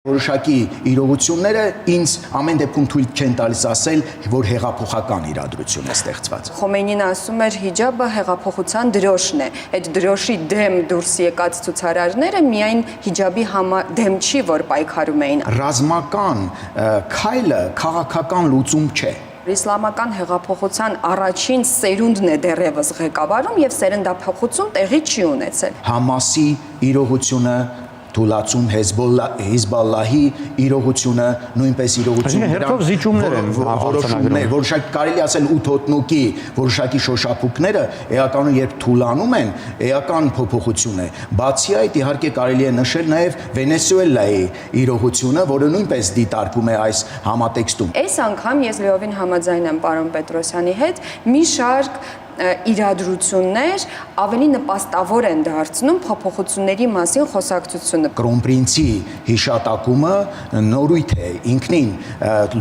Որոշակի իրողությունները ինձ ամեն դեպքում թույլ չեն տալիս ասել, որ հեղափոխական իրադրություն է ստեղծված։ Խոմեյնին ասում էր հիջաբը հեղափոխության դրոշն է։ Այդ դրոշի դեմ դուրս եկած ցուցարարները միայն հիջաբի դեմ չի, որ պայքարում էին։ Ռազմական քայլը քաղաքական լուծում չէ։ Իսլամական հեղափոխության առաջին սերունդն է դեռևս ղեկավարում եւ սերնդափոխություն տեղի չի ունեցել։ Համասի իրողությունը Թուլացում Հեզբոլլահի իրողությունը նույնպես իրողությունը որոշակի կարելի ասել 8 հոտնուկի որոշակի շոշափուկները էականորեն երբ թուլանում են էական փոփոխություն է բացի այդ իհարկե կարելի է նշել նաև Վենեսուելայի իրողությունը որը նույնպես դիտարկում է այս համատեքստում Այս անգամ ես լիովին համաձայն եմ պարոն Պետրոսյանի հետ մի շարք իրադրություններ ավելի նպաստավոր են դարձնում փոփոխությունների մասին խոսակցությունը Կրոնպրինցի հիշատակումը նորույթ է ինքնին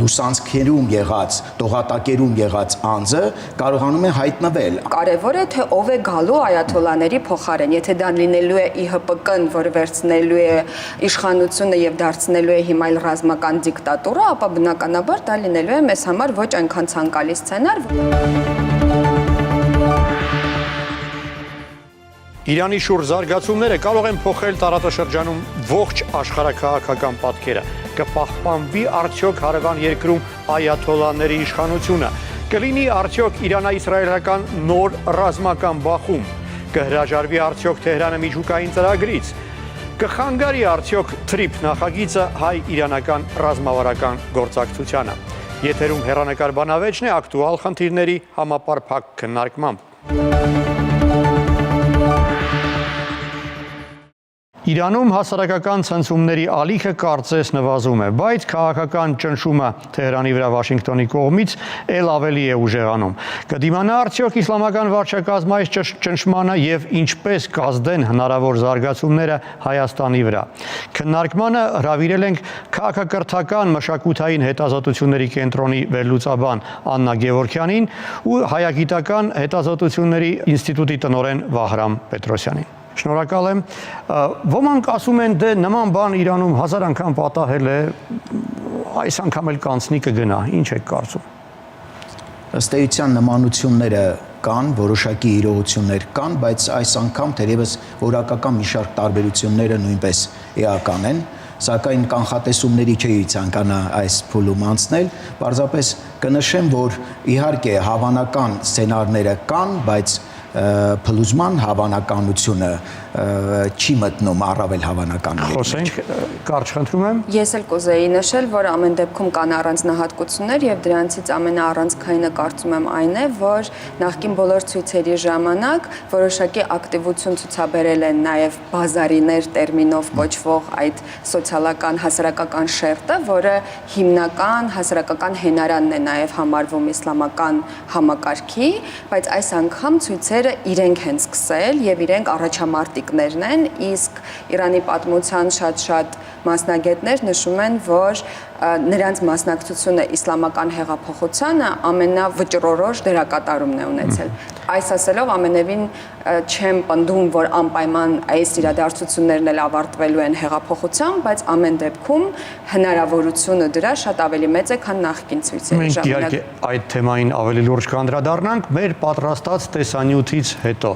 լուսանցքերում եղած տողատակերում եղած անձը կարողանում է հայտնվել Կարևոր է թե ով է գալու այաթոլաների փոխարեն եթե դա լինելու է ԻՀՊԿ-ն որ վերցնելու է իշխանությունը եւ դարձնելու է հիմա այլ ռազմական դիկտատուրա ապա բնականաբար դա լինելու է մեզ համար ոչ այնքան ցանկալի սցենար Իրանի շուրջ զարգացումները կարող են փոխել տարածաշրջանում ողջ աշխարհաքաղաքական պատկերը, կպահպանվի արդյոք հարևան երկրում այաթոլաների իշխանությունը, կլինի արդյոք իրանա-իսրայելական նոր ռազմական բախում, կհրաժարվի արդյոք Թեհրանը միջուկային ծրագրից, կխանգարի արդյոք Թրիփ նախագիծը հայ-իրանական ռազմավարական գործակցությանը։ Եթերում հեռանկար բանավեճն է ակտուալ խնդիրների համապարփակ քննարկմամբ։ Իրանում հասարակական ցնցումների ալիքը կարծես նվազում է, բայց քաղաքական ճնշումը Թեհրանի վրա Վաշինգտոնի կողմից ել ավելի է ուժեղանում։ Կդիմանա արդյոք իսլամական վարչակազմը այս ճնշմանը եւ ինչպես կազդեն հնարավոր զարգացումները Հայաստանի վրա։ Քննարկմանը հրավիրել ենք քաղաքակրթական մշակութային հետազոտությունների կենտրոնի վերլուծաբան Աննա Գևորգյանին ու հայագիտական հետազոտությունների ինստիտուտի տնօրեն Վահրամ Պետրոսյանին։ Շնորհակալ եմ։ Ոմանք ասում են դե նման բան Իրանում 1000 անգամ պատահել է, այս անգամ էլ կանցնի կգնա, ինչ եք կարծում։ Ըստ էության նմանությունները կան, որոշակի իրողություններ կան, բայց այս անգամ թերևս որակական մի շարք տարբերությունները նույնպես էական են, սակայն կանխատեսումների չէի ցանկանա այս փուլում անցնել, պարզապես կնշեմ, որ իհարկե հավանական սցենարները կան, բայց փլուզման հավանականությունը չի մտնում առավել հավանականների մեջ։ Խոսենք, կարճ խնդրում եմ։ Ես էլ կուզեի նշել, որ ամեն դեպքում կան առանձնահատկություններ եւ դրանցից ամենաառանցքայինը կարծում եմ այն է, որ նախկին բոլոր ցույցերի ժամանակ որոշակի ակտիվություն ցուցաբերել են նաեւ բազարիներ տերմինով կոչվող այդ սոցիալական հասարակական շերտը, որը հիմնական հասարակական հենարանն է նաեւ համարվում իսլամական համակարգի, բայց այս անգամ ցույցերը իրենք են սկսել եւ իրենք առաջամարտիկներն են, իսկ Իրանի պատմության շատ մասնագետներ նշում են, որ նրանց մասնակցությունը իսլամական հեղափոխությանը ամենավճռորոշ դերակատարումն է ունեցել։ Այս ասելով ամենևին չեմ պնդում, որ անպայման այս իրադարձություններն էլ ավարտվելու են հեղափոխությամբ, բայց ամեն դեպքում հնարավորությունը դրա շատ ավելի մեծ է, քան նախկին ցույցերի ժամանակ։ Մենք իհարկե այդ թեմային ավելի լուրջ կանդրադառնանք մեր պատրաստած տեսանյութից հետո։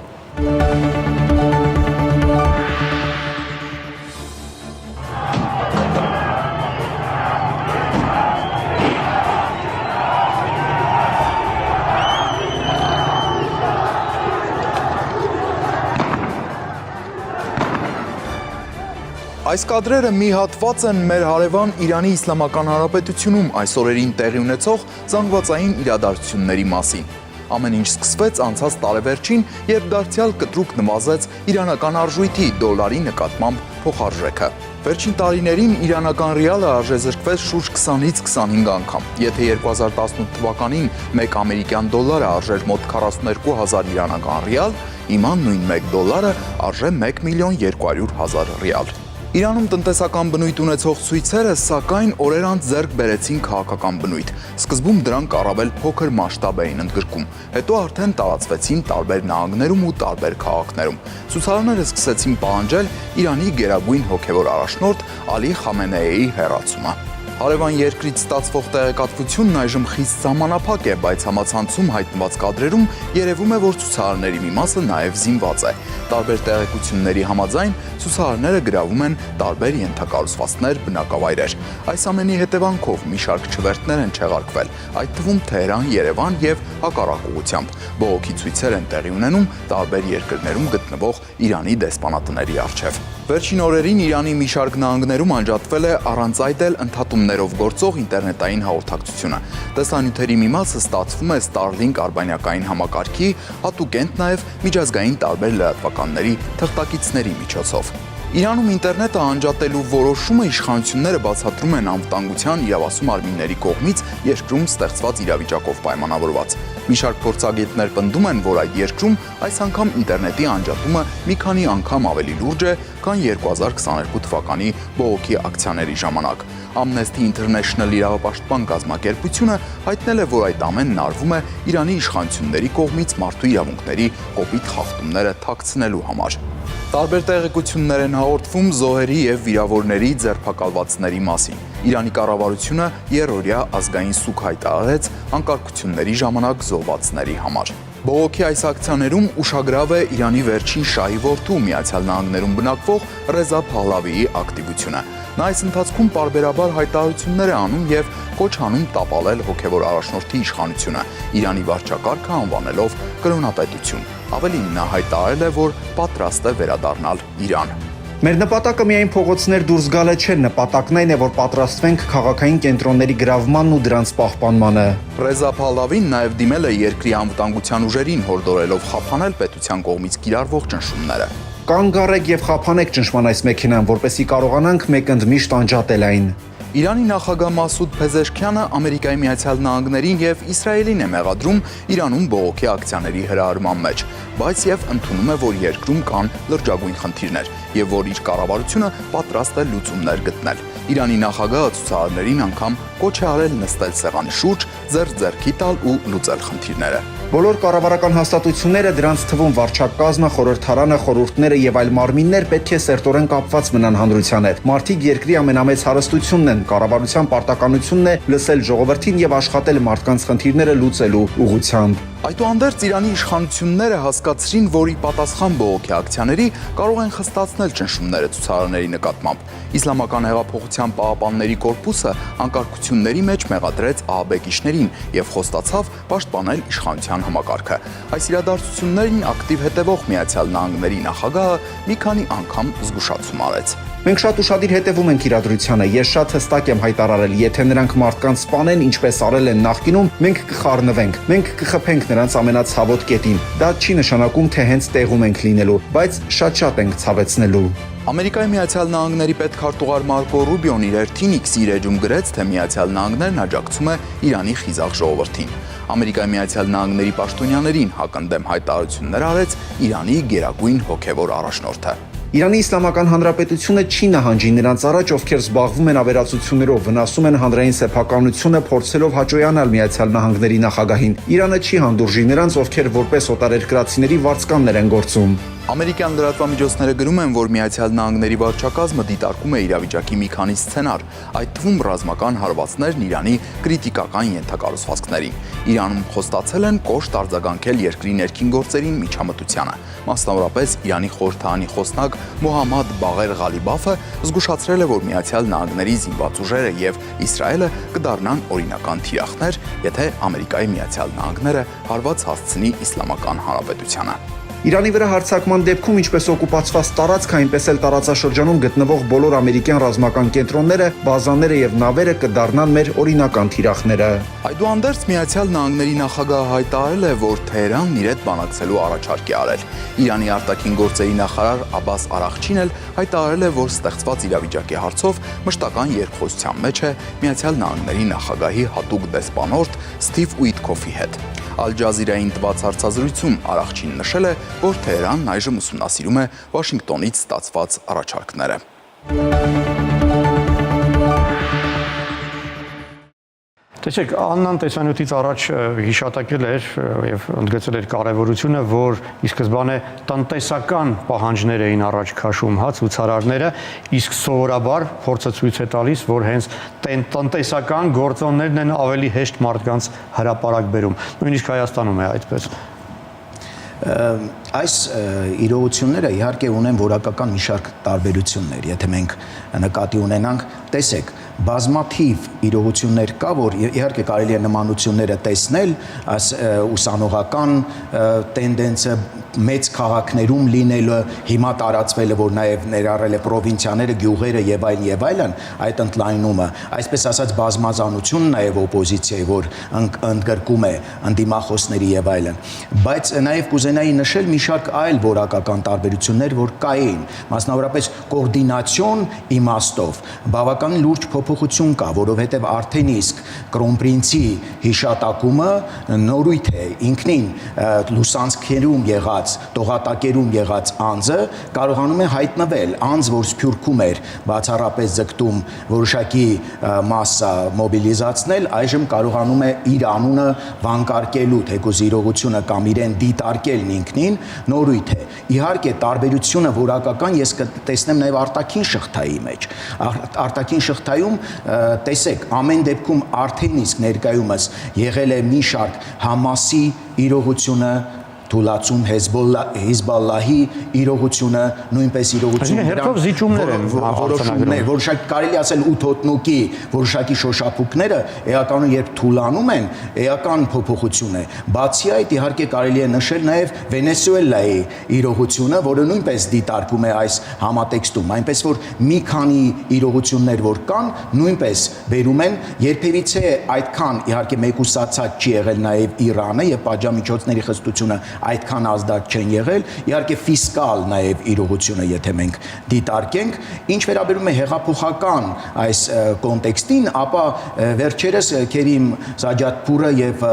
Այս կադրերը մի հատված են մեր հարևան Իրանի Իսլամական Հանրապետությունում այս օրերին տեղի ունեցող զանգվածային իրադարձությունների մասին։ Ամեն ինչ սկսվեց անցած տարեվերջին, երբ դարձյալ կտրուկ նվազեց իրանական արժույթի դոլարի նկատմամբ փոխարժեքը։ Վերջին տարիներին իրանական ռիալը արժեզրկվեց շուրջ 20-ից 25 անգամ։ Եթե 2018 թվականին 1 ամերիկյան դոլարը արժեր մոտ 42,000 իրանական ռիալ, հիմա նույն 1 դոլարը արժե 1,2 միլիոն ռիալ։ Իրանում տնտեսական բնույթ ունեցող ցույցերը սակայն օրեր անց ձեռք բերեցին քաղաքական բնույթ։ Սկզբում դրանք առավել փոքր մասշտաբ էին ընդգրկում, հետո արդեն տարածվեցին տարբեր նահանգներում ու տարբեր քաղաքներում։ Ցուցարարները սկսեցին պահանջել Իրանի գերագույն հոգևոր առաջնորդ Ալի Խամենեիի հեռացումը։ Հարևան երկրից ստացվող տեղեկատվությունն այժմ խիստ սահմանափակ է, բայց համացանցում հայտնված կադրերում երևում է, որ ցուցարարների մի մասը նաև զինված է։ Տարբեր տեղեկությունների համաձայն ցուցարարները գրավում են տարբեր ենթակառուցվածքներ, բնակավայրեր։ Այս ամենի հետևանքով մի շարք չվերթներ են չեղարկվել, այդ թվում Թեհրան, Երևան եւ հակառակ ուղղությամբ։ Բողոքի ցույցեր են տեղի ունենում տարբեր երկրներում գտնվող Իրանի դեսպանատների առջև։ Վերջին օրերին Իրանի մի շարք նահանգներում անջատվել է առանց այդ էլ ընդհատումներով գործող ինտերնետային հաղորդակցությունը։ Տեսանյութերի մի մասը ստացվում է Starlink արբանյակային համակարգի, հատուկենտ նաև միջազգային տարբեր լրատվականների թղթակիցների միջոցով։ Իրանում ինտերնետը անջատելու որոշումը իշխանությունները բացատրում են անվտանգության իրավասու մարմինների կողմից երկրում ստեղծված իրավիճակով պայմանավորված։ Մի շարք փորձագետներ պնդում են, որ այդ երկրում այս անգամ ինտերնետի անջատումը մի քանի անգամ ավելի լուրջ է, քան 2022 թվականի բողոքի ակցիաների ժամանակ։ Amnesty International իրավապաշտպան կազմակերպությունը հայտնել է, որ այդ ամենն արվում է Իրանի իշխանությունների կողմից մարդու իրավունքների կոպիտ խախտումները թաքցնելու համար։ Տարբեր տեղեկություններ են հաղորդվում զոհերի եւ վիրավորների ձերբակալվածների մասին։ Իրանի կառավարությունը երրորդյա ազգային սուգ հայտարարեց անկարգությունների ժամանակ զոհվածների համար։ Բողոքի այս ակցիաներում ուշագրավ է Իրանի վերջին շահի որդու Միացյալ Նահանգներում բնակվող Ռեզա Փահլավիի ակտիվությունը։ Նա այս ընթացքում պարբերաբար հայտարարություններ է անում եւ կոչ անում տապալել հոգեվոր առաջնորդի իշխանությունը, Իրանի վարչակարգը անվանելով կրոնապետություն։ Ավելին, նա հայտարարել է, որ պատրաստ է վերադառնալ Իրան։ Մեր նպատակը միայն փողոցներ դուրս գալը չէ, նպատակն այն է, որ պատրաստվենք քաղաքային կենտրոնների գրավմանն ու դրանց պահպանմանը։ Ռեզա Փահլավին նաև դիմել է երկրի անվտանգության ուժերին, հորդորելով խափանել պետության կողմից կիրառվող ճնշումները։ Կանգ առեք եւ խափանեք ճնշման այս մեքենան, որպեսզի կարողանանք մեկընդմիշտ անջատել այն։ Իրանի նախագահ Մասուդ Փեզեշքյանը Ամերիկայի Միացյալ Նահանգներին եւ Իսրայելին է մեղադրում Իրանում բողոքի ակցիաների հրահրման մեջ, բայց եւ ընդունում է, որ երկրում կան լրջագույն խնդիրներ եւ որ իր կառավարությունը պատրաստ է լուծումներ գտնել։ Իրանի նախագահը ցուցարարներին անգամ կոչ է արել նստել սեղանի շուրջ, ձեռքի տալ ու լուծել խնդիրները։ Բոլոր կառավարական հաստատությունները, դրանց թվում վարչակազմը, խորհրդարանը, խորհուրդները եւ այլ մարմիններ պետք է սերտորեն կապված մնան հանրության հետ։ Մարդիկ երկրի ամենամեծ հարստությունն են, կառավարության պարտականությունն է լսել ժողովրդին եւ աշխատել մարդկանց խնդիրները լուծելու ուղղությամբ։ Այդուհանդերձ Իրանի իշխանությունները հասկացրին, որ ի պատասխան բողոքի ակցիաների կարող են խստացնել ճնշումները ցուցարարների նկատմամբ։ Իսլամական հեղափոխության պահապանների կորպուսը անկարգությունների մեջ մեղադրեց ահաբեկիչներին եւ խոստացավ պաշտպանել իշխանության համակարգը։ Այս իրադարձություններին ակտիվ հետևող Միացյալ Նահանգների նախագահը մի քանի անգամ զգուշացում արեց։ Մենք շատ ուշադիր հետևում ենք իրադրությանը։ Ես շատ հստակ եմ հայտարարել, եթե նրանք մարդկանց սպանեն, ինչպես արել են նախկինում, մենք կխառնվենք, մենք կխփենք նրանց ամենացավոտ կետին։ Դա չի նշանակում, թե հենց տեղում ենք լինելու, բայց շատ ենք ցավեցնելու։ Ամերիկայի Միացյալ Նահանգների պետքարտուղար Մարկո Ռուբիոն իր հերթին X-ի էջում գրեց, թե Միացյալ Նահանգներն աջակցում է Իրանի խիզախ ժողովրդին։ Ամերիկայի Միացյալ Նահանգների պաշտոնյաներին հակընդդեմ հայտարարություններ արեց Իրանի գերագույն հոգևոր առաջնորդը։ Իրանի Իսլամական Հանրապետությունը չի նահանջի նրանց առաջ, ովքեր զբաղվում են ավերածություններով, վնասում են հանրային սեփականությունը, փորձելով հաճոյանալ Միացյալ Նահանգների նախագահին։ Իրանը չի հանդուրժի նրանց, ովքեր որպես օտարերկրացիների վարձկաններ են գործում։ Ամերիկյան լրատվամիջոցները գրում են, որ Միացյալ Նահանգների վարչակազմը դիտարկում է իրավիճակի մի քանի սցենար, այդ թվում ռազմական հարվածներն Իրանի կրիտիկական ենթակառուցվածքներին։ Իրանում խոստացել են կոշտ արձագանքել երկրի ներքին գործերին միջամտությանը։ Մասնավորապես Իրանի խորհրդարանի խոսնակ Մոհամմադ Բաղեր Ղալիբաֆը զգուշացրել է, որ Միացյալ Նահանգների զինված ուժերը եւ Իսրայելը կդառնան օրինական թիրախներ, եթե Ամերիկայի Միացյալ Նահանգները հարված հասցնի Իսլամական Հանրապետությանը։ Իրանի վրա հարձակման դեպքում ինչպես օկուպացված տարածք, այնպես էլ տարածաշրջանում գտնվող բոլոր ամերիկյան ռազմական կենտրոնները, բազաները եւ նավերը կդառնան մեր օրինական թիրախները։ Այդուհանդերձ Միացյալ Նահանգների նախագահը հայտարարել է, որ Թեհրանն իր հետ բանակցելու առաջարկ է արել։ Իրանի արտաքին գործերի նախարար Աբբաս Արաղչին էլ հայտարարել է, որ ստեղծված իրավիճակի հարցով մշտական երկխոսության մեջ է Միացյալ Նահանգների նախագահի հատուկ դեսպանորդ Սթիվ Ուիտքոֆի հետ։ Ալ Ջազիրային տված հարցազրույցում Արաղչին նշել է, որ Թեհրանն այժմ ուսումնասիրում է Վաշինգտոնից ստացված առաջարկները։ Տեսեք, Աննան տեսանյութից առաջ հիշատակել էր եւ ընդգծել էր կարեւորությունը, որ ի սկզբանե տնտեսական պահանջներ էին առաջ քաշում ցուցարարները, իսկ սովորաբար փորձը ցույց է տալիս, որ հենց տնտեսական գործոններն են ավելի հեշտ մարդկանց հրապարակ բերում։ Նույնիսկ Հայաստանում է այդպես։ Այս իրողությունները իհարկե ունեն որակական մի շարք տարբերություններ, եթե մենք նկատի ունենանք, տեսեք, բազմաթիվ իրողություններ կա, որ իհարկե կարելի է նմանությունները տեսնել, այս ուսանողական տենդենսը մեծ քաղաքներում լինելը, հիմա տարածվելը, որ նաև ներառել է պրովինցիաները, գյուղերը եւ այլն, այդ ընդլայնումը, այսպես ասած բազմազանություն նաև օպոզիցիայի, որ ընդգրկում է ընդդիմախոսների եւ այլն, բայց նաև կուզենայի նշել մի շարք այլ որակական տարբերություններ, որ կային, մասնավորապես կոորդինացիոն իմաստով, բավականին լուրջ փոփոխություն կա, որովհետև արդեն իսկ Կրոնպրինցի հիշատակումը նորույթ է ինքնին լուսանցքերում եղած, տողատակերում եղած անձը կարողանում է հայտնվել, անձ, որ Սփյուռքում էր բացառապես ձգտում որոշակի մասսա մոբիլիզացնել, այժմ կարողանում է իր անունը վանկարկելու, թեկուզ իրողությունը կամ իրեն դիտարկելն ինքնին նորույթ է։ Իհարկե տարբերությունը որակական ես կտեսնեմ նաև արտաքին շղթայի մեջ։ Արտաքին շղթայում տեսեք, ամեն դեպքում արդեն իսկ ներկայումս եղել է մի շարք Համասի իրողությունը, թուլացում Հեզբոլլահի իրողությունը, նույնպես իրողությունը որոշակի կարելի ասել 8 հոտնուկի որոշակի շոշափուկները էականորեն երբ թուլանում են, էական փոփոխություն է։ Բացի այդ իհարկե կարելի է նշել նաև Վենեսուելայի իրողությունը, որը նույնպես դիտարկում է այս համատեքստում, այնպես որ մի քանի իրողություններ որ կան, նույնպես բերում են, երբևիցե այդքան իհարկե մեկուսացած չի եղել նաև Իրանը եւ պատժամիջոցների խստությունը այդքան ազդակ չեն եղել, իհարկե ֆիսկալ նաև իրողությունը, եթե մենք դիտարկենք, ինչ վերաբերում է հեղափոխական այս կոնտեքստին, ապա վերջերս Քերիմ Սաջադփուրը եւ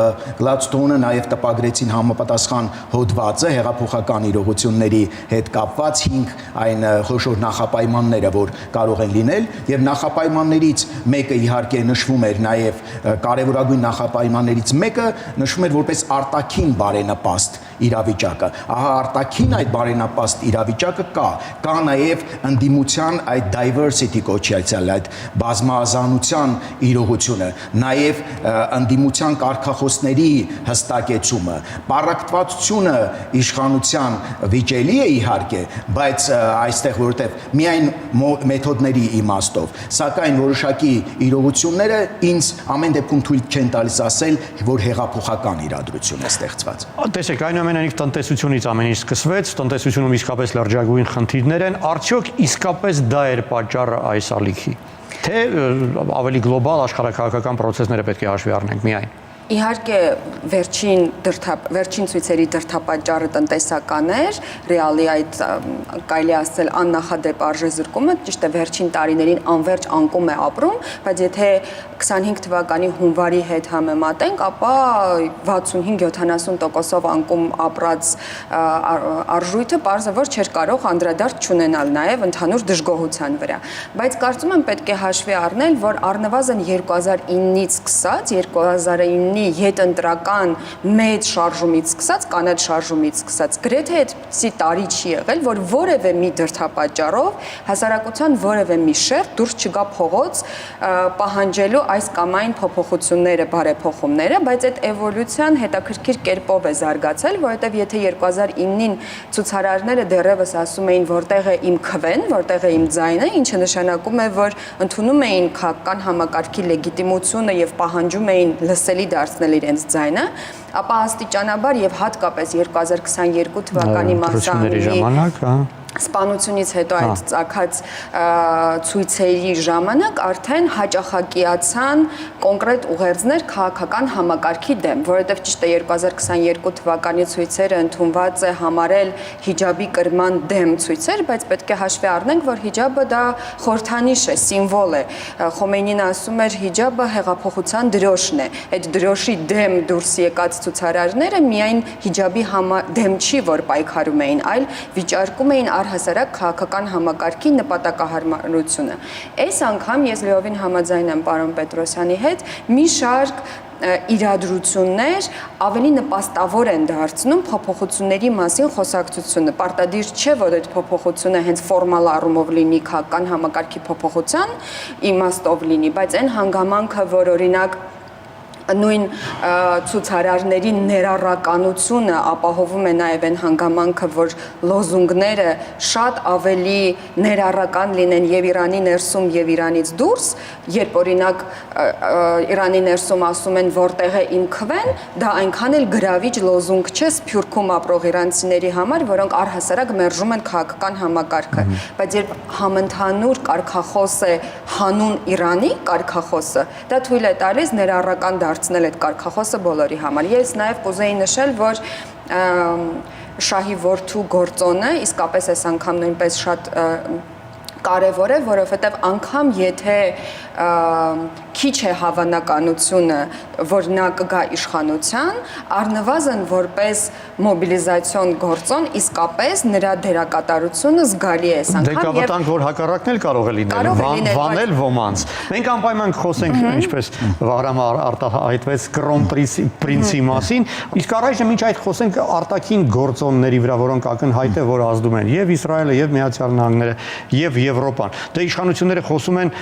Գլադստոնը նաև տպագրեցին համապատասխան հոդվածը հեղափոխական իրողությունների հետ կապված 5 այն խոշոր նախապայմանները, որ կարող են լինել, եւ նախապայմաններից մեկը իհարկե նշվում էր նաև կարևորագույն նախապայմաններից մեկը նշվում էր որպես արտաքին բարենպաստ իրավիճակը։ Ահա արտաքին այդ բարենպաստ իրավիճակը կա նաև ընդդիմության այդ diversity կոչյալ այդ բազմազանության իրողությունը, նաև ընդդիմության կարգախոսների հստակեցումը, պարակտվածությունը իշխանության վիճելի է իհարկե, բայց այստեղ որովհետև միայն մեթոդների իմաստով, սակայն որոշակի իրողությունները ինձ ամեն դեպքում թույլ չեն տալիս ասել, որ հեղափոխական իրադրություն է ստեղծված։ Տեսեք, այնուամենայնիվ տնտեսությունից ամեն ինչ սկսվեց, տնտեսությունում իսկապես լրջագույն խնդիրներ են, արդյոք իսկապես դա էր պատճառը այս ալիքի, թե ավելի գլոբալ աշխարհաքաղաքական պրոցեսները պետք է հաշվի առնենք միայն։ Իհարկե վերջին ցույցերի դրդապատճառը տնտեսական էր, ռեալի այդ կարելի ասել աննախադեպ արժեզրկումը ճիշտ է վերջին տարիներին անverջ անկում է ապրում, բայց եթե 25 թվականի հունվարի հետ համեմատենք, ապա 65-70%-ով անկում ապրած արժույթը պարզվոր չէր կարող անդրադարձ չունենալ նաև ընդհանուր դժգոհության վրա։ Բայց կարծում եմ պետք է հաշվի առնել, որ առնվազն 2009-ից սկսած, 2009 հետընտրական մեծ շարժումից սկսած, կանաչ շարժումից սկսած, գրեթե այդպիսի տարի չի եղել, որ որևէ մի դրդապատճառով հասարակության որևէ մի շերտ դուրս չգա փողոց պահանջելու այս կամ այն փոփոխությունները, բարեփոխումները, բայց այդ էվոլյուցիան հետաքրքիր կերպով է զարգացել, որովհետև եթե 2009-ին ցուցարարները դեռևս ասում էին, որտեղ է իմ քվեն, որտեղ է իմ ձայնը, ինչը նշանակում է, որ ընդունում էին քաղաքական համակարգի լեգիտիմությունը եւ պահանջում էին լսելի դարձնել իրենց ձայնը, ապա աստիճանաբար եւ հատկապես 2022 թվականի մարտի ժամանակ, սպանությունից հետո այդ ծագած ցույցերի ժամանակ արդեն հաճախակիացան կոնկրետ ուղերձներ քաղաքական համակարգի դեմ, որովհետև ճիշտ է 2022 թվականի ցույցերը ընդունված է համարել հիջաբի կրման դեմ ցույցեր, բայց պետք է հաշվի առնենք, որ հիջաբը դա խորհրդանիշ է, սիմվոլ է։ Խոմեյնին ասում էր հիջաբը հեղափոխության դրոշն է։ Այդ դրոշի դեմ դուրս եկած ցուցարարները միայն հիջաբի դեմ չի, որ պայքարում էին, այլ վիճարկում էին առհասարակ քաղաքական համակարգի նպատակահարմարությունը։ Այս անգամ ես լիովին համաձայն եմ պարոն Պետրոսյանի հետ, մի շարք իրադրություններ ավելի նպաստավոր են դարձնում փոփոխությունների մասին խոսակցությունը։ Պարտադիր չէ, որ այդ փոփոխությունը հենց ֆորմալ առումով լինի քաղաքական համակարգի փոփոխության իմաստով լինի, բայց այն հանգամանքը, որ օրինակ նույն ցուցարարների ներառականությունը ապահովում է նաև այն հանգամանքը, որ լոզունգները շատ ավելի ներառական լինեն եւ Իրանի ներսում եւ Իրանից դուրս, երբ օրինակ Իրանի ներսում ասում են որտեղ է իմ քվեն, դա այնքան էլ գրավիչ լոզունգ չէ Սփյուռքում ապրող իրանցիների համար, որոնք առհասարակ մերժում են քաղաքական համակարգը, բայց երբ համընդհանուր կարգախոս է հանուն Իրանի կարգախոսը, դա թույլ է տալիս ներառական դարձնել այդ կարգախոսը բոլորի համար։ Ես նաև կուզեի նշել, որ շահի որդու գործոնը իսկապես այս անգամ նույնպես շատ կարևոր է, որովհետև անգամ եթե քիչ է հավանականությունը, որ նա կգա իշխանության, առնվազն որպես մոբիլիզացիոն գործոն իսկապես նրա դերակատարությունը զգալի է այս անգամ։ Դե կվտանք, որ հակառակն էլ կարող է լինել, վանել ոմանց։ Մենք անպայման խոսենք, ինչպես Վահրամը արտահայտվեց կրոնպրինցի մասին, իսկ առայժմ ինչ այդ խոսենք արտաքին գործոնների վրա, որոնք ակնհայտ է, որ ազդում են եւ Իսրայելը, եւ Միացյալ Նահանգները, եւ Եվրոպան։ Դե իշխանությունները խոսում են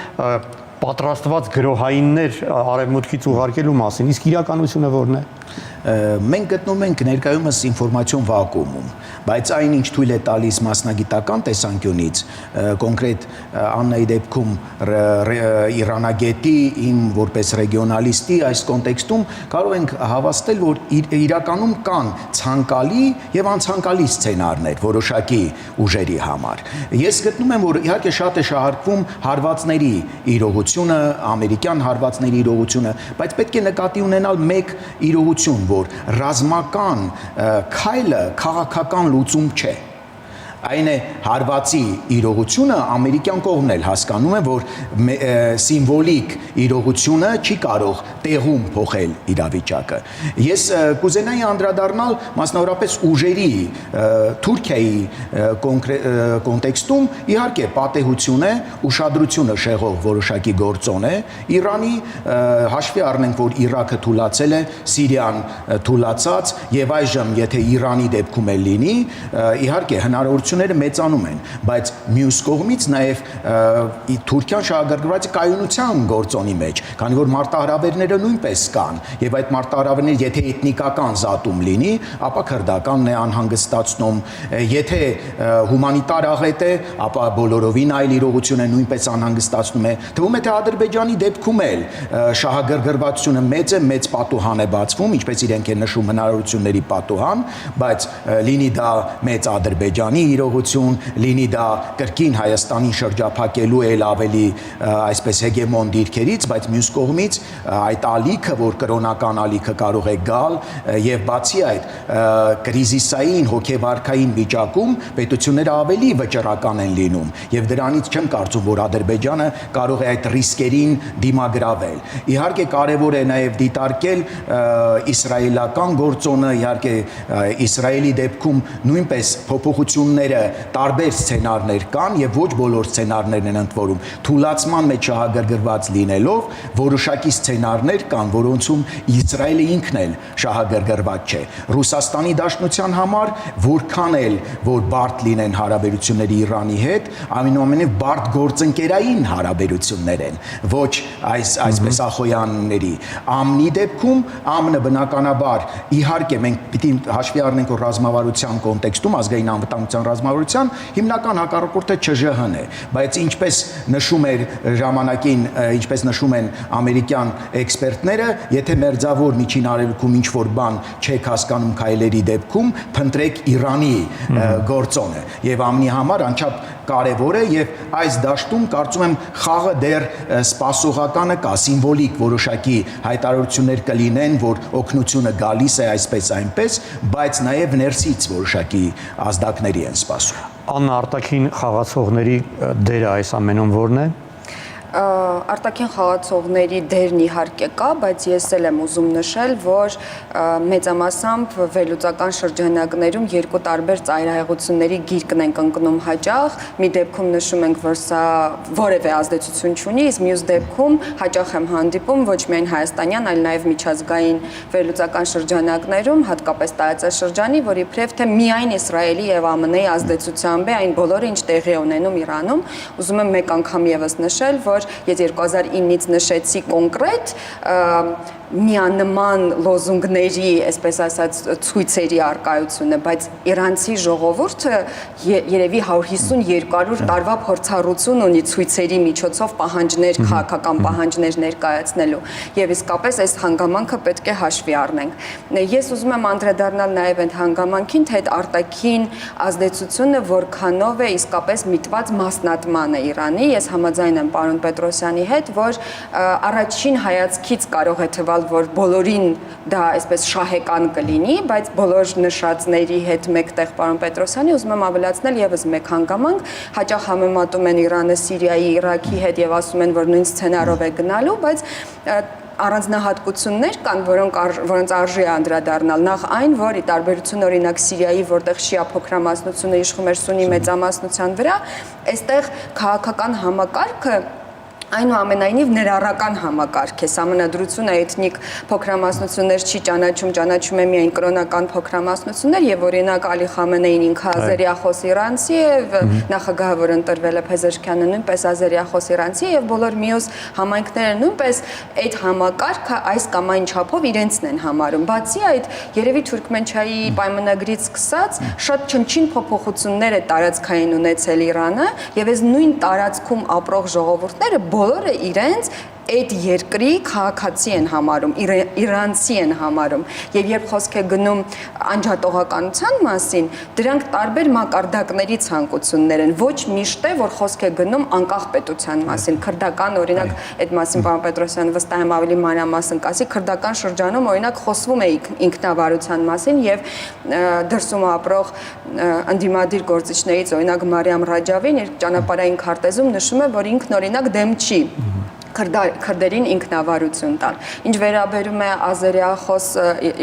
պատրաստված գրոհայիններ արևմուտքից ուղարկելու մասին, իսկ իրականությունը որն է։ Մենք գտնում ենք ներկայումս ինֆորմացիոն վակուումում, բայց այն ինչ թույլ է տալիս մասնագիտական տեսանկյունից, կոնկրետ Աննայի դեպքում Իրանագետի, իմ որպես ռեգիոնալիստի այս կոնտեքստում կարող ենք հավաստել, որ իրականում կան ցանկալի եւ անցանկալի սցենարներ որոշակի ուժերի համար։ Ես գտնում եմ, որ իհարկե շատ է շահարկվում հարվածների իրողությունը, ամերիկյան հարվածների իրողությունը, բայց պետք է նկատի ունենալ մեկ իրողություն, որ ռազմական քայլը քաղաքական լուծում չէ։ Այն է հարվածի իրողությունը ամերիկյան կողմն էլ հասկանում է, որ սիմվոլիկ իրողությունը չի կարող տեղում փոխել իրավիճակը։ Ես կուզենայի անդրադառնալ մասնավորապես ուժերի Թուրքիայի կոնտեքստում, իհարկե պատեհություն է, ուշադրությունը շեղող որոշակի գործոն է, Իրանի հաշվի առնենք, որ Իրաքը թուլացել է, Սիրիան թուլացած եւ այժմ եթե Իրանի դեպքում էլ լինի, իհարկե հնարավորությունները մեծանում են, բայց մյուս կողմից նաև Թուրքիան շահագրգռված է կայունության գործոնի մեջ, քանի որ մարտահրավերները նույնպես կան, եւ այդ մարտահրավերները եթե էթնիկական զատում լինի, ապա քրդականն է անհանգստացնում, եթե հումանիտար աղետ է, ապա բոլորովին այլ իրողություն է նույնպես անհանգստացնում է։ Թվում է թե Ադրբեջանի դեպքում էլ շահագրգռվածությունը մեծ է, մեծ պատուհան է բացվում, ինչպես իրենք են նշում հնարավորությունների պատուհան, բայց լինի դա մեծ Ադրբեջանի իրողություն, լինի դա կրկին Հայաստանին շրջափակելու էլ ավելի այսպես հեգեմոն դիրքերից, բայց մյուս կողմից այդ ալիքը, որ կրոնական ալիքը կարող է գալ եւ բացի այդ կրիզիսային հոգեվարքային վիճակում պետությունները ավելի վճռական են լինում եւ դրանից չեմ կարծում, որ Ադրբեջանը կարող է այդ ռիսկերին դիմագրավել։ Իհարկե կարեւոր է նաեւ դիտարկել իսրայելական գործոնը, իհարկե Իսրայելի դեպքում նույնպես փոփոխությունները տարբեր սցենարներ կան եւ ոչ բոլոր սցենարներն են ընդ որում թուլացման մեջ շահագրգռված լինելով որոշակի սցենարներ կան, որոնցում Իսրայելը ինքն էլ շահագրգռված չէ։ Ռուսաստանի Դաշնության համար որքան էլ որ բարդ լինեն հարաբերությունները Իրանի հետ, այնուամենայնիվ բարդ գործընկերային հարաբերություններ են, ոչ այսպես ախոյանների։ ԱՄՆ-ի դեպքում ԱՄՆ-ը բնականաբար իհարկե մենք պիտի հաշվի առնենք, որ ռազմավարության կոնտեքստում ազգային անվտանգության ռազմավարության հիմնական հակառակորդը ՉԺՀ-ն է, բայց ինչպես նշում էր ժամանակին, ինչպես նշում են ամերիկյան էքսպերտները, եթե մերձավոր միջին արևելքում ինչ որ բան չեք հասկանում քայլերի դեպքում, փնտրեք Իրանի գործոնը եւ ԱՄՆ-ի համար անչափ կարևոր է եւ այս դաշտում կարծում եմ խաղը դեռ սպասողականը կա, սիմվոլիկ որոշակի հայտարարություններ կլինեն, որ օգնությունը գալիս է այսպես այնպես, բայց նաեւ ներսից որոշակի ազդակների են սպասում։ Աննա, արտաքին խաղացողների դերը այս ամենում որն է։ արտաքին խաղացողների դերն իհարկե կա, բայց ես էլ եմ ուզում նշել, որ մեծամասամբ վերլուծական շրջանակներում երկու տարբեր ծայրահեղությունների գիրկն ենք ընկնում հաճախ, մի դեպքում նշում ենք, որ սա որևէ ազդեցություն չունի, իսկ մյուս դեպքում հաճախ եմ հանդիպում ոչ միայն հայաստանյան, այլ նաև միջազգային վերլուծական շրջանակներում, հատկապես տարածաշրջանի, որ իբրև թե միայն Իսրայելի եւ ԱՄՆ-ի ազդեցությամբ է այն բոլորը, ինչ տեղի է ունենում Իրանում։ Ուզում եմ մեկ անգամ եւս նշել, որ ես 2009-ից նշեցի կոնկրետ միանման լոզունգների, այսպես ասած, ցույցերի արկայությունը, բայց իրանցի ժողովուրդը երևի 150-200 տարվա փորձառություն ունի ցույցերի միջոցով պահանջներ, քաղաքական պահանջներ ներկայացնելու, եւ իսկապես այս հանգամանքը պետք է հաշվի առնենք։ Ես ուզում եմ անդրադառնալ նաեւ այդ հանգամանքին, թե այդ արտաքին ազդեցությունը որքանով է իսկապես միտված մասնատմանը Իրանի։ Ես համաձայն եմ պարոն Պետրոսյանի հետ, որ առաջին հայացքից կարող է թվալ, որ բոլորին դա այսպես շահեկան կլինի, բայց բոլոր նշածների հետ մեկտեղ պարոն Պետրոսյանի ուզում եմ ավելացնել եւս մեկ հանգամանք, հաճախ համեմատում են Իրանը Սիրիայի, Իրաքի հետ եւ ասում են, որ նույն սցենարով է գնալու, բայց առանձնահատկություններ կան, որոնց արժի է անդրադառնալ։ Նախ այն, որ ի տարբերություն օրինակ Սիրիայի, որտեղ շիա փոքրամասնությունը իշխում էր սուննի մեծամասնության վրա, այստեղ քաղաքական համակարգը այնուամենայնիվ ներառական համակարգ է, սահմանադրությունը էթնիկ փոքրամասնություններ չի ճանաչում է միայն կրոնական փոքրամասնություններ եւ օրինակ Ալի Խամենեին ինքը ազերիախոս իրանցի է, նախագահը, որ ընտրվել է Փեզեշքյանը, նույնպես ազերիախոս իրանցի եւ բոլոր մյուս համայնքները նույնպես այդ համակարգը այս կամ այն չափով իրենցն են համարում։ Բացի այդ, երևի Թուրքմենչայի պայմանագրից սկսած շատ չնչին փոփոխություններ է տարածքային ունեցել Իրանը եւ այս նույն տարածքում ապրող ժողովուրդները բոլորը իրենց այդ երկրի քաղաքացի են համարում, իրանցի են համարում եւ երբ խոսք է գնում անջատողականության մասին, դրանք տարբեր մակարդակների ցանկություններ են, ոչ միշտ է, որ խոսք է գնում անկախ պետության մասին, քրդական օրինակ այդ մասին պարոն Պետրոսյանը վստահ եմ ավելի մանրամասն կասի, քրդական շրջանում օրինակ խոսվում է ինքնավարության մասին եւ դրսում ապրող ընդդիմադիր գործիչներից օրինակ Մարիամ Ռաջավին իր ճանապարհային քարտեզում նշում է, որ ինքն օրինակ դեմ չի քրդերին ինքնավարություն տալ։ Ինչ վերաբերում է ազերիախոս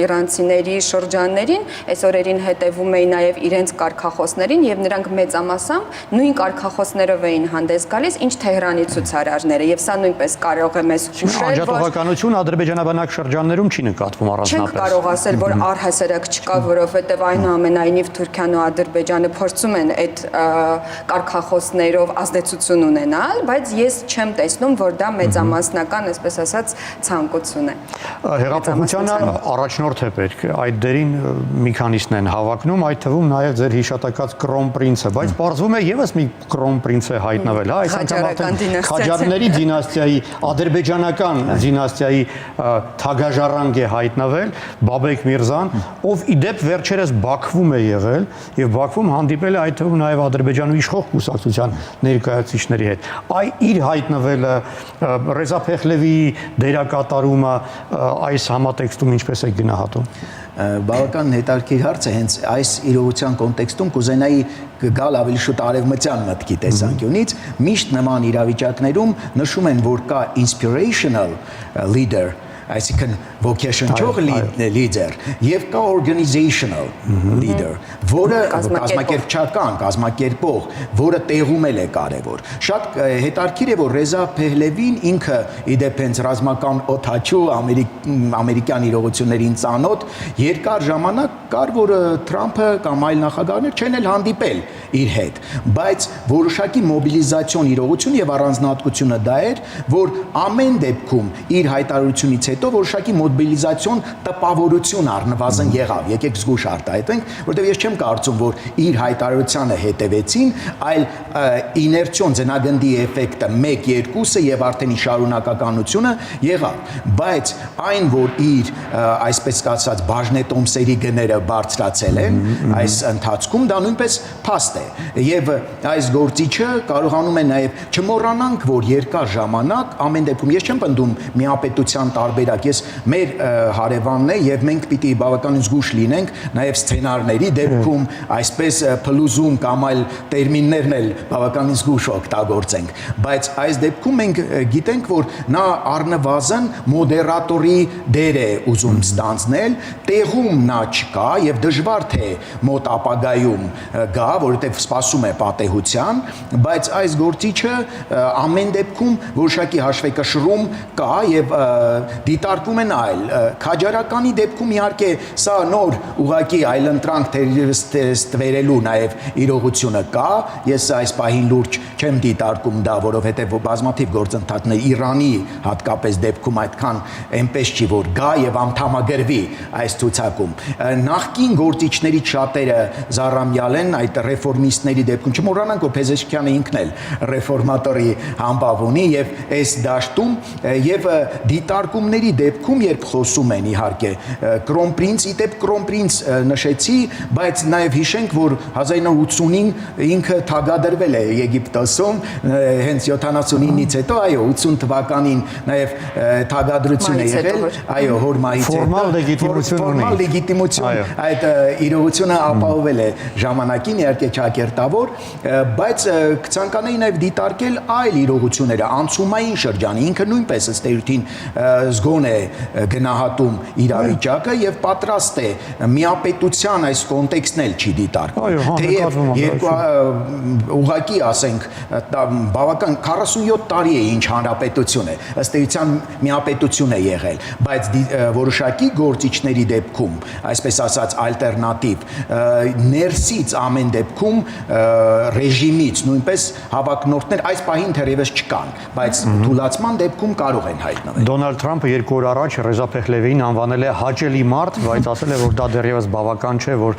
իրանցիների շրջաններին, այս օրերին հետևում էին նաև իրենց կարգախոսներին եւ նրանք մեծամասամբ նույն կարգախոսներով էին հանդես գալիս, ինչ Թեհրանի ցուցարարները, եւ սա նույնպես կարող է մեզ հուշել, որ անջատողականություն ադրբեջանաբանակ շրջաններում չի նկատվում առանձնապես։ Չենք կարող ասել, որ առհասարակ չկա, որովհետեւ այնուամենայնիվ Թուրքիան ու Ադրբեջանը փորձում են այդ կարգախոսներով ազդեցություն ունենալ, բայց ես չեմ տեսնում, որ դա մեծամասնական, այսպես ասած, ցանկություն է։ Հեղափոխությանը առաջնորդ է պետք, այդ դերին մի քանիսն են հավակնում, այդ թվում նաև ձեր հիշատակած Կրոնպրինցը, բայց պարզվում է եւս մի Կրոնպրինց է հայտնվել, հա, այս անգամ Քաջարների դինաստիայի, ադրբեջանական դինաստիայի թագաժառանգ է հայտնվել Բաբեք Միրզան, ով իդեպ վերջերս Բաքվում է եղել եւ Բաքվում հանդիպել է այդ թվում նաև Ադրբեջանի իշխող կուսակցության ներկայացուցիչների հետ։ Այ իր հայտնվելը Ռեզա Փեխլևիի դերակատարումը այս համատեքստում ինչպես է գնահատում։ Բավական հետաքրքիր հարց է, հենց այս իրողության կոնտեքստում կուզենայի գալ ավելի շուտ արևմտյան մտքի տեսանկյունից, միշտ նման իրավիճակներում նշում են, որ կա inspirational leader, այսինքն vocational leader եւ կա organizational leader, որը կազմակերպչական, կազմակերպող, որը տեղում է կարևոր։ Շատ հետաքրքիր է, որ Ռեզա Փեհլևին ինքը իդեպ հենց ռազմական օթաչու ամերիկյան իրողություններին ծանոթ երկար ժամանակ կար, որ Թրամփը կամ այլ նախագահներ չեն էլ հանդիպել իր հետ, բայց որոշակի մոբիլիզացիոն իրողություն եւ առանձնահատկությունը դա էր, որ ամեն դեպքում իր հայտարարությունից հետո որոշակի մոբիլիզացիոն տպավորություն առնվազն եղավ։ Եկեք զգուշ արտահայտենք, որտեղ ես չեմ կարծում, որ իր հայտարարությանը հետևեցին, այլ իներցիոն ձնագնդի էֆեկտը 1-2-ը եւ արդեն ի շարունակականությունը եղավ։ Բայց այն, որ իր այսպես կացած բաժնետոմսերի գները բարձրացել են այս ընթացքում, դա նույնպես փաստ է։ Եվ այս գործիչը կարողանում է նաեւ չմոռանանք, որ երկար ժամանակ ամեն դեպքում ես չեմ պնդում միապետության տարբեր տարբերակ։ Ես մեր հարևանն է եւ մենք պիտի բավականին զգուշ լինենք նաեւ սցենարների դեպքում այսպես փլուզում կամ այլ տերմիններն էլ բավականին զգուշ օգտագործենք, բայց այս դեպքում մենք գիտենք, որ նա առնվազն մոդերատորի դեր է ուզում ստանձնել, տեղում նա չկա եւ դժվար թե մոտ ապագայում գա, որովհետեւ սպասում է պատեհության, բայց այս գործիչը ամեն դեպքում որոշակի հաշվեկշռում կա եւ դիտարկվում են այլ քաջարականի դեպքում իհարկե սա նոր ուղակի այլընտրանք թերստվերելու նաեւ իրողությունը կա, ես այս պահին լուրջ չեմ դիտարկում դա, որովհետեւ բազմաթիվ գործընթացներ Իրանի հատկապես դեպքում այդքան այնպես չի որ գա եւ անդամագրվի այս ցուցակում։ Նախկին գործիչների շատերը զառամյալ են այդ ռեֆորմիստների դեպքում, չմոռանանք որ Փեզեշքյանը ինքն էլ ռեֆորմատորի համբավ ունի եւ այս դաշտում եւ դիտարկումների դեպքում երբ խոսում են իհարկե կրոնպրինց, իդեպ կրոնպրինց նշեցի, բայց նաեւ հիշենք որ 1980-ին ինքը թագադրվել է Եգիպտոսում, հենց 79-ից հետո, այո, 80 թվականին նաեւ թագադրություն է եղել, այո, հոր մայից ֆորմալ լեգիտիմություն այդ իրողությունը ապահովել է ժամանակին, իհարկե ճակերտավոր, բայց կցանկանայի նաեւ դիտարկել այլ իրողությունները, անցումային շրջանի, ինքը նույնպես ըստ էության զգոն է գնահատում իրավիճակը եւ պատրաստ է միապետության այս կոնտեքստն էլ չի դիտարկում։ Թեև երկու ուղղակի ասենք բավական 47 տարի է ինչ հանրապետություն է, ըստ էության միապետություն է եղել, բայց որոշակի գործիչների դեպքում, այսպես ասած ալտերնատիվ, ներսից ամեն դեպքում ռեժիմից նույնպես հավակնորդներ այս պահին թերևս չկան, բայց թուլացման դեպքում կարող են հայտնվել։ Դոնալդ Թրամփը 2 օր առաջ Ռեզա Փեխլևիին անվանել է հաճելի մարդ, բայց ասել է, որ դա դեռևս բավական չէ, որ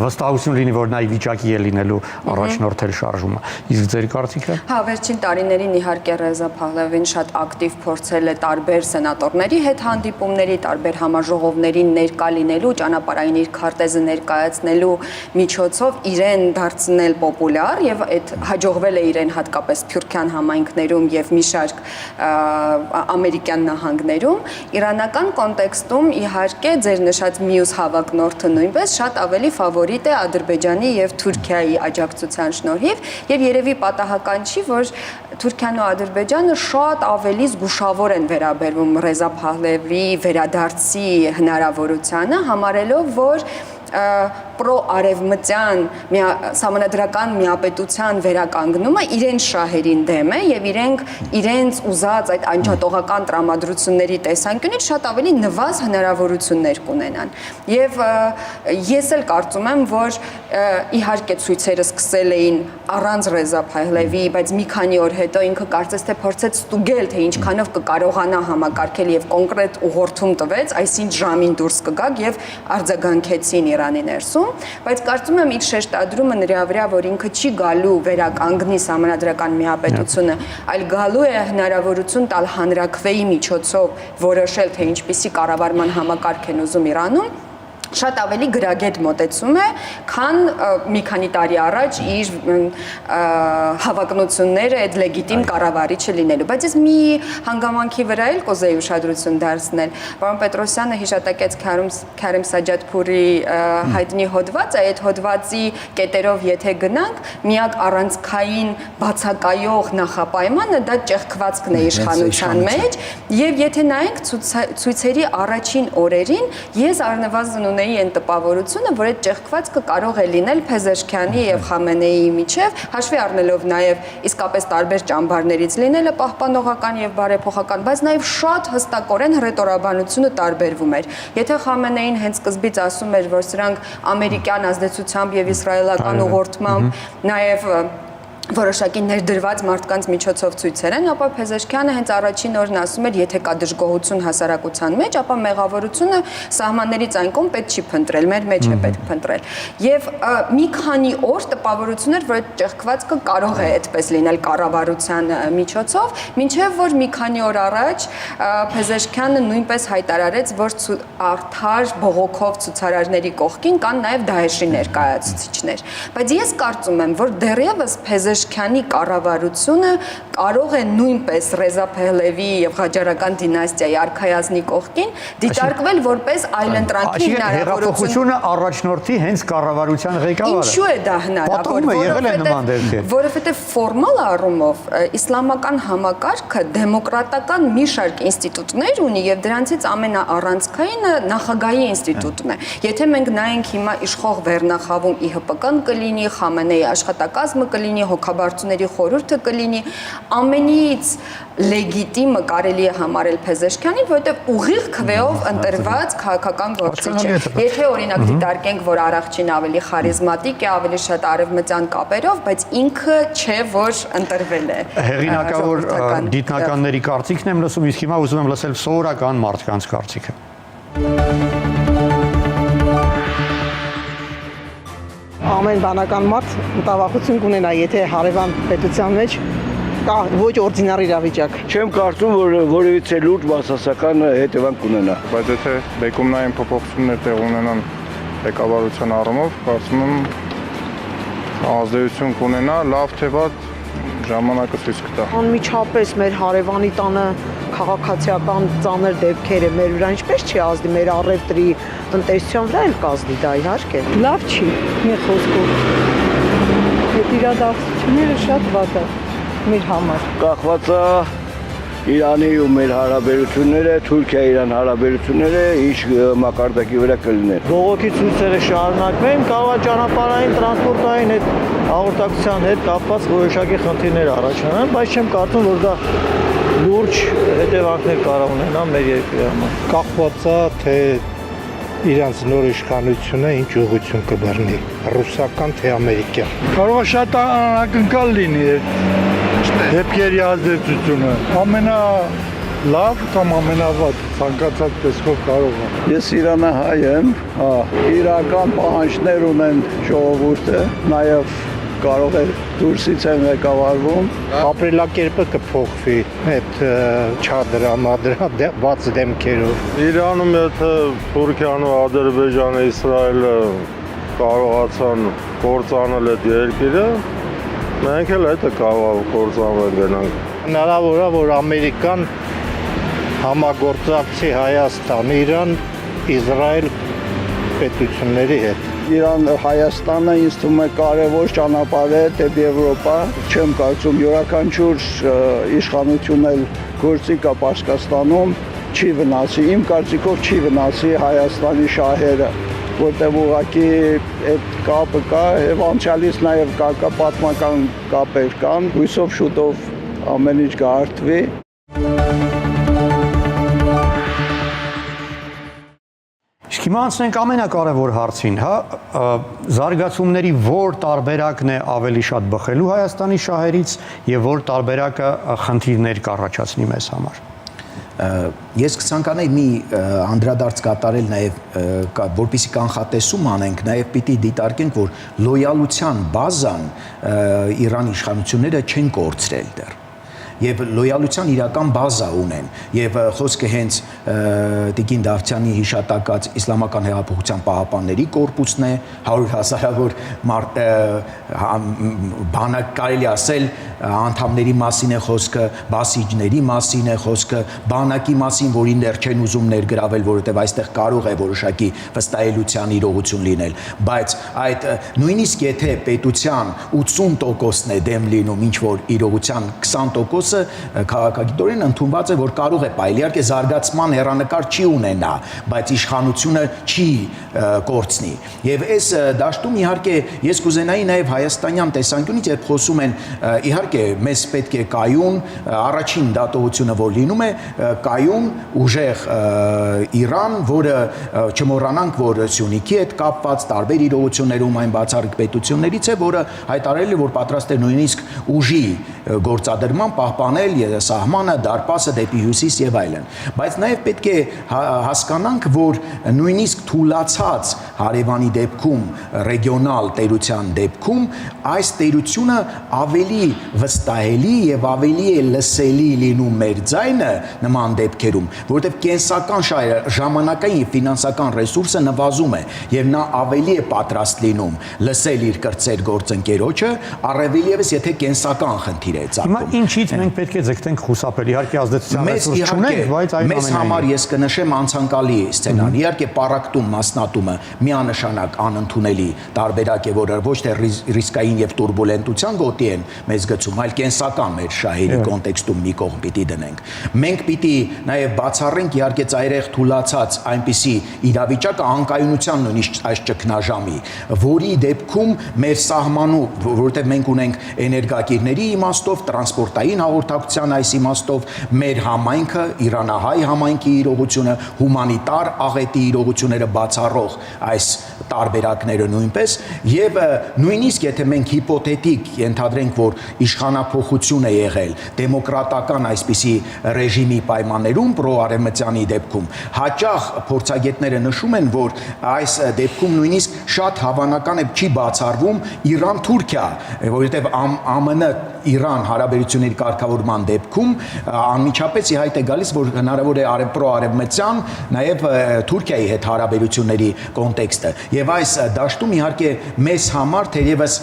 վստահություն լինի, որ նա ի վիճակի է լինելու առաջնորդել շարժումը։ Իսկ ձեր կարծիքը։ Հա, վերջին տարիներին իհարկե Ռեզա Փեխլևին շատ ակտիվ փորձել է տարբեր սենատորների հետ հանդիպումների, տարբեր համաժողովներին ներկա լինելու, ճանապարհային իր քարտեզը ներկայացնելու միջոցով իրեն դարձնել պոպուլյար եւ այդ հաջողվել է իրեն հատկապես Թուրքիան համայնքներում եւ մի շարք ամերիկյան նահանգներում, իրանական կոնտեքստում իհարկե ձեր նշած մյուս հավակնորդը նույնպես շատ ավելի ֆավորիտ է Ադրբեջանի եւ Թուրքիայի աջակցության շնորհիվ եւ երևի պատահական չի, որ Թուրքիան ու Ադրբեջանը շատ ավելի զգուշավոր են վերաբերվում Ռեզա Փեխլևիի վերադարձի հնարավորությանը, համարելով, որ պրոարևմտյան սահմանադրական միապետության վերականգնումը իրենց շահերին դեմ է եւ իրենց ուզած այդ անջատողական տրամադրությունների տեսանկյունից շատ ավելի նվազ հնարավորություններ կունենան։ Եվ ես էլ կարծում եմ, որ իհարկե ցույցերը սկսել էին առանց Ռեզա Փեխլևիի, բայց մի քանի օր հետո ինքը կարծես թե փորձեց ստուգել, թե ինչքանով կկարողանա համակարգել եւ կոնկրետ ուղղորդում տվեց, այսինքն ժամին դուրս կգաք եւ արձագանքեցին Իրանի ներսում, բայց կարծում եմ իր շեշտադրումը նրա վրա, որ ինքը չի գալու վերականգնի սահմանադրական միապետությունը, այլ գալու է հնարավորություն տալ հանրաքվեի միջոցով որոշել, թե ինչպիսի կառավարման համակարգ են ուզում Իրանում, շատ ավելի գրագետ մոտեցում է, քան մի քանի տարի առաջ իր հավակնությունները այդ լեգիտիմ կառավարիչը լինելու։ Բայց ես մի հանգամանքի վրա էլ կուզեի ուշադրություն դարձնել։ Պարոն Պետրոսյանը հիշատակեց Քարեմ Սաջադփուրի հայտնի հոդվածը, այդ հոդվածի կետերով եթե գնանք, միակ առանցքային բացակայող նախապայմանը դա ճեղքվածքն է իշխանության մեջ, եւ եթե նայենք ցույցերի առաջին օրերին, ես առնվազն ունեի այն տպավորությունը, որ այդ ճեղքվածքը կարող է լինել Փեզեշքյանի եւ Խամենեիի միջև, հաշվի առնելով նաեւ իսկապես տարբեր ճամբարներից լինելը պահպանողական եւ բարեփոխական, բայց նաեւ շատ հստակորեն հռետորաբանությունը տարբերվում էր։ Եթե Խամենեին հենց սկզբից ասում էր, որ սրանք ամերիկյան ազդեցությամբ եւ իսրայելական ուղղորդմամբ նաեւ որոշակի ներդրված մարդկանց միջոցով ցույցեր են, ապա Փեզեշքյանը հենց առաջին օրն ասում էր, եթե կա դժգոհություն հասարակության մեջ, ապա մեղավորությունը սահմաններից այն կողմ պետք չի փնտրել, մեր մեջ է պետք փնտրել։ Եվ մի քանի օր տպավորություն էր, որ այդ ճեղքվածքը կարող է այդպես լինել կառավարության միջոցով, մինչև որ մի քանի օր առաջ Փեզեշքյանը նույնպես հայտարարեց, որ արդար բողոքով ցուցարարների կողքին կան նաև Դաեշի ներկայացուցիչներ։ Բայց ես կարծում եմ, որ դեռևս Փեզեշքյանի կառավարությունը կարող է նույնպես Ռեզա Փեհլևի եւ Ղաջարական դինաստիայի արքայազնի կողքին դիտարկվել որպես այլընտրանքի հնարավորություն։ Հեղափոխությունը առաջնորդի հենց կառավարության ղեկավարը։ Ինչու է դա հնարավոր, որովհետեւ ֆորմալ առումով իսլամական համակարգը դեմոկրատական մի շարք ինստիտուտներ ունի եւ դրանցից ամենաառանցքայինը նախագահի ինստիտուտն է։ Եթե մենք նայենք հիմա իշխող վերնախավում ԻՀՊԿ-ն կլինի, Խամենեի աշխատակազմը կլինի, հոգաբարձուների խորհուրդը կլինի, ամենից լեգիտիմը կարելի է համարել Փեզեշքյանին, որովհետև ուղիղ քվեով ընտրված քաղաքական գործիչ է։ Եթե օրինակ դիտարկենք, որ Արաղչին ավելի խարիզմատիկ է, ավելի շատ արևմտյան կապերով, բայց ինքը չէ, որ ընտրվել է։ Հեղինակավոր գիտնականների կարծիքն եմ լսում, իսկ հիմա ուզում եմ լսել սովորական մարդկանց կարծիքը։ Ամեն բանական մարդ մտավախություն կունենա, եթե հարևան պետության մեջ կա ոչ օրդինար իրավիճակ։ Չեմ կարծում, որ որևիցե լուրջ բացասական հետևանք կունենա։ Բայց եթե բեկումնային փոփոխություններ տեղ ունենան ղեկավարության առումով, կարծում եմ ազդեցություն կունենա, լավ թե վատ ժամանակը ցույց կտա։ Անմիջապես մեր հարևանի տանը քաղաքացիական ծանր դեպքերը մեր վրա ինչպես չի ազդի, մեր առևտրի տնտեսության վրա էլ կազդի դա իհարկե։ Լավ չի, մի խոսքով։ Այդ իրադարձությունները շատ վատ է մեր համար։ Կախված է Իրանի ու մեր հարաբերությունները, Թուրքիա-Իրան հարաբերությունները ինչ մակարդակի վրա կլինեն։ Բողոքի ցույցերը շարունակվեն, կարող է ճանապարհային, տրանսպորտային հետ հաղորդակցության հետ կապված որոշակի խնդիրներ առաջանան, բայց չեմ կարծում, որ դա լուրջ հետևանքներ կարող ունենա մեր երկրի համար։ Կախված է թե իրանց նոր իշխանությունը ինչ ուղղություն կբռնի, ռուսական թե ամերիկյան։ Կարող է շատ անակնկալ լինի դեպքերի ազդեցությունը, ամենալավ կամ ամենավատ ցանկացած տեսքով կարող է։ Ես իրանահայ եմ, իրական պահանջներ ունեն ժողովուրդը, նաև կարող է դուրսից են ղեկավարվում։ Ապրելակերպը կփոխվի այդ չադրամադրա բաց դեմքերով։ Իրանում եթե Թուրքիան ու Ադրբեջանը, Իսրայելը կարողացան կործանել այդ երկիրը, մենք էլ այդ կարող կործանվել գնանք։ Հնարավոր է, որ Ամերիկան համագործակցի Հայաստան, Իրան, Իսրայել պետությունների հետ։ Իրան Հայաստանը ինձ թվում է կարևոր ճանապարհ է դեպի Եվրոպա, չեմ կարծում յուրաքանչյուր իշխանություն էլ գործի կա Պարսկաստանում չի վնասի, իմ կարծիքով չի վնասի Հայաստանի շահերը, որտեղ ուղղակի այդ կապը կա եւ անցյալից նաեւ կա պատմական կապեր կան, հույսով շուտով ամեն ինչ կհարթվի։ Իսկ հիմա անցնենք ամենակարևոր հարցին, զարգացումների որ տարբերակն է ավելի շատ բխելու Հայաստանի շահերից եւ որ տարբերակը խնդիրներ կառաջացնի մեզ համար։ Ես կցանկանայի մի անդրադարձ կատարել նաև որպեսզի կանխատեսում անենք, նաև պիտի դիտարկենք, որ լոյալության բազան Իրանի իշխանությունները չեն կորցրել դեռ։ Եվ լոյալության իրական բազա ունեն, եւ խոսքը հենց Տիկին Դավթյանի հիշատակած Իսլամական հեղափոխության պահապանների կորպուսն է, 100,000-ավոր բանակ կարելի ասել անդամների մասին է խոսքը, բասիջների մասին է խոսքը, բանակի մասին, որին դեռ չեն ուզում ներգրավել, որովհետև այստեղ կարող է որոշակի վստահելիության իրողություն լինել, բայց այդ նույնիսկ եթե պետության 80%-ն է դեմ լինում, ինչ որ իրողության 20%-ը քաղաքագիտորեն ընդունված է, որ կարող է պայել, իհարկե զարգացման հեռանկար չի ունենա, բայց իշխանությունը չի կորցնի։ Եվ այս դաշտում իհարկե ես կուզենայի նաև հայաստանյան տեսանկյունից, երբ խոսում են, իհարկե մեզ պետք է կայուն, առաջին դատողությունը որ լինում է, կայուն ուժեղ Իրան, որը չմոռանանք, որ Սյունիքի հետ կապված տարբեր իրողություններում այն բացառիկ պետություններից է, որը հայտարարել է, որ պատրաստ է նույնիսկ ուժի գործադրման պահպանել սահմանը, դարպասը դեպի հյուսիս եւ այլն։ Բայց նաեւ պետք է հասկանանք, որ նույնիսկ թուլացած հարևանի դեպքում, ռեգիոնալ տերության դեպքում այս տերությունը ավելի վստահելի եւ ավելի է լսելի լինում մեր ձայնը նման դեպքերում, որովհետեւ կենսական ժամանակային ֆինանսական ռեսուրսը նվազում է եւ նա ավելի է պատրաստ լինում լսել իր կրտսեր գործընկերոջը, առավելևս եթե կենսական խնդիր է ծագում։ Հիմա ինչից մենք պետք է ձգտենք խուսափել, իհարկե ազդեցության ռեսուրս չունենք, բայց այն մեզ համար ես կնշեմ անցանկալի սցենար։ Իհարկե պարակտում մասնատումը միանշանակ անընդունելի տարբերակ է, որը ոչ թե ռիսկային եւ տուրբուլենտության գոտի են մեզ գցում, այլ կենսական մեր շահերի կոնտեքստում մի կողմ պիտի դնենք։ Մենք պիտի նաեւ բացառենք իհարկե ծայրեղ թուլացած այնպիսի իրավիճակը անկայունության նույնիսկ այս ճգնաժամի, որի դեպքում մեր սահմանում, որովհետեւ մենք ունենք էներգակիրների իմաստով, տրանսպորտային հաղորդակցության այս իմաստով, մեր համայնքը, իրանահայ համայնքի իրողությունը, հումանիտար աղետի իրողությունները բացառող այս տարբերակները նույնպես եւ նույնիսկ եթե մենք հիպոթետիկ ենթադրենք, որ իշխանափոխություն է եղել դեմոկրատական այսպիսի ռեժիմի պայմաններում պրոարևմտյանի դեպքում, հաճախ փորձագետները նշում են, որ այս դեպքում նույնիսկ շատ հավանական է չի բացառվում Իրան-Թուրքիա, որովհետեւ ԱՄՆ-Իրան հարաբերությունների կարգավորման դեպքում անմիջապես ի հայտ է գալիս, որ հնարավոր է պրոարևմտյան նաեւ Թուրքիայի հետ հարաբերությունների կոնտեքստը եւ այս դաշտում իհարկե մեզ համար թերևս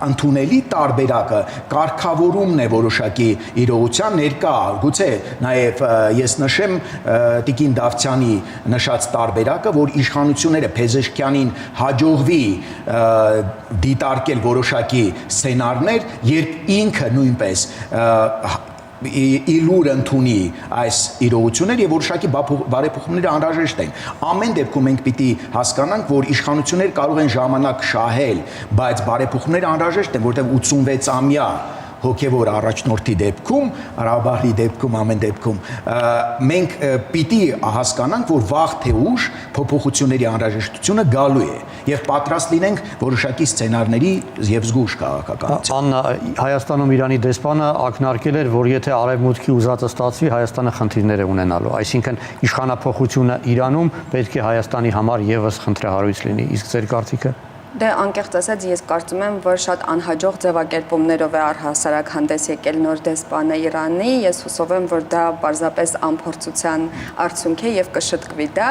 ընդունելի տարբերակը կարգավորումն է որոշակի իրողության ներկա, գուցե նաև ես նշեմ Տիկին Դավթյանի նշած տարբերակը, որ իշխանությունները Փեզեշքյանին հաջողվի դիտարկել որոշակի սցենարներ, երբ ինքը նույնպես իլուր ընդունի այս իրողություններ եւ որոշակի բարեփոխումները անհրաժեշտ են։ Ամեն դեպքում մենք պիտի հասկանանք, որ իշխանությունները կարող են ժամանակ շահել, բայց բարեփոխումները անհրաժեշտ են, որտեղ 86-ամյա հոգևոր առաջնորդի դեպքում, Ղարաբաղի դեպքում, ամեն դեպքում մենք պիտի հասկանանք, որ վաղ թե ուշ փոփոխությունների անհրաժեշտությունը գալու է եւ պատրաստ լինենք որոշակի սցենարների եւ զգուշ քաղաքականության։ Աննա, Հայաստանում Իրանի դեսպանը ակնարկել էր, որ եթե արևմուտքի ուզածը ստացվի, Հայաստանը խնդիրներ է ունենալու, այսինքն իշխանափոխությունը Իրանում պետք է Հայաստանի համար եւս խնդրահարույց լինի, իսկ ձեր կարծիքը։ Դե անկեղծ ասած ես կարծում եմ, որ շատ անհաջող ձևակերպումներով է առհասարակ հանդես եկել նոր դեսպանը Իրանի, ես հուսով եմ, որ դա պարզապես անփորձության արդյունք է եւ կշտկվի դա։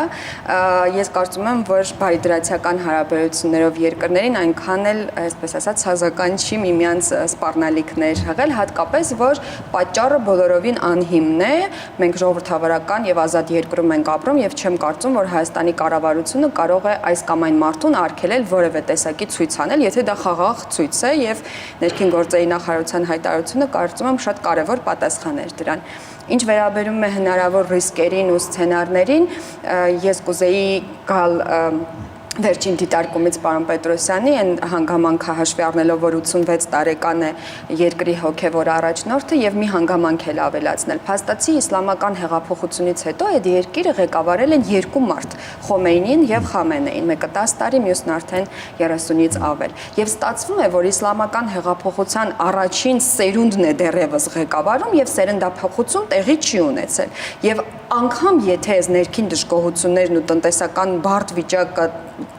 Ես կարծում եմ, որ բարիդրացիական հարաբերություններով երկրներին այնքան էլ, այսպես ասած, հազական չի միմյանց սպառնալիքներ հղել, հատկապես որ պատճառը բոլորովին անհիմն է, մենք ժողովրդավարական եւ ազատ երկրում ենք ապրում եւ չեմ կարծում, որ Հայաստանի կառավարությունը կարող է այս կամ այն մարդուն արգելել որևէ տեսակի ցույց անել, եթե դա խաղաղ ցույց է եւ ներքին գործերի նախարարության հայտարարությունը կարծում եմ շատ կարեւոր պատասխան էր դրան։ Ինչ վերաբերում է հնարավոր ռիսկերին ու սցենարներին, ես կուզեի գալ վերջին դիտարկումից պարոն Պետրոսյանի այն հանգամանքը հաշվի առնելով, որ 86 տարեկան է երկրի հոգևոր առաջնորդը եւ մի հանգամանք էլ ավելացնել։ Փաստացի իսլամական հեղափոխությունից հետո այդ երկիրը ղեկավարել են երկու մարդ՝ Խոմեյնին եւ Խամենեին, մեկը 10 տարի, մյուսն արդեն 30-ից ավել։ Եվ ստացվում է, որ իսլամական հեղափոխության առաջին սերունդն է դեռևս ղեկավարում եւ սերնդափոխություն տեղի չի ունեցել։ Եվ անգամ եթե այս ներքին դժգոհություններն ու տնտեսական բարդ վիճակը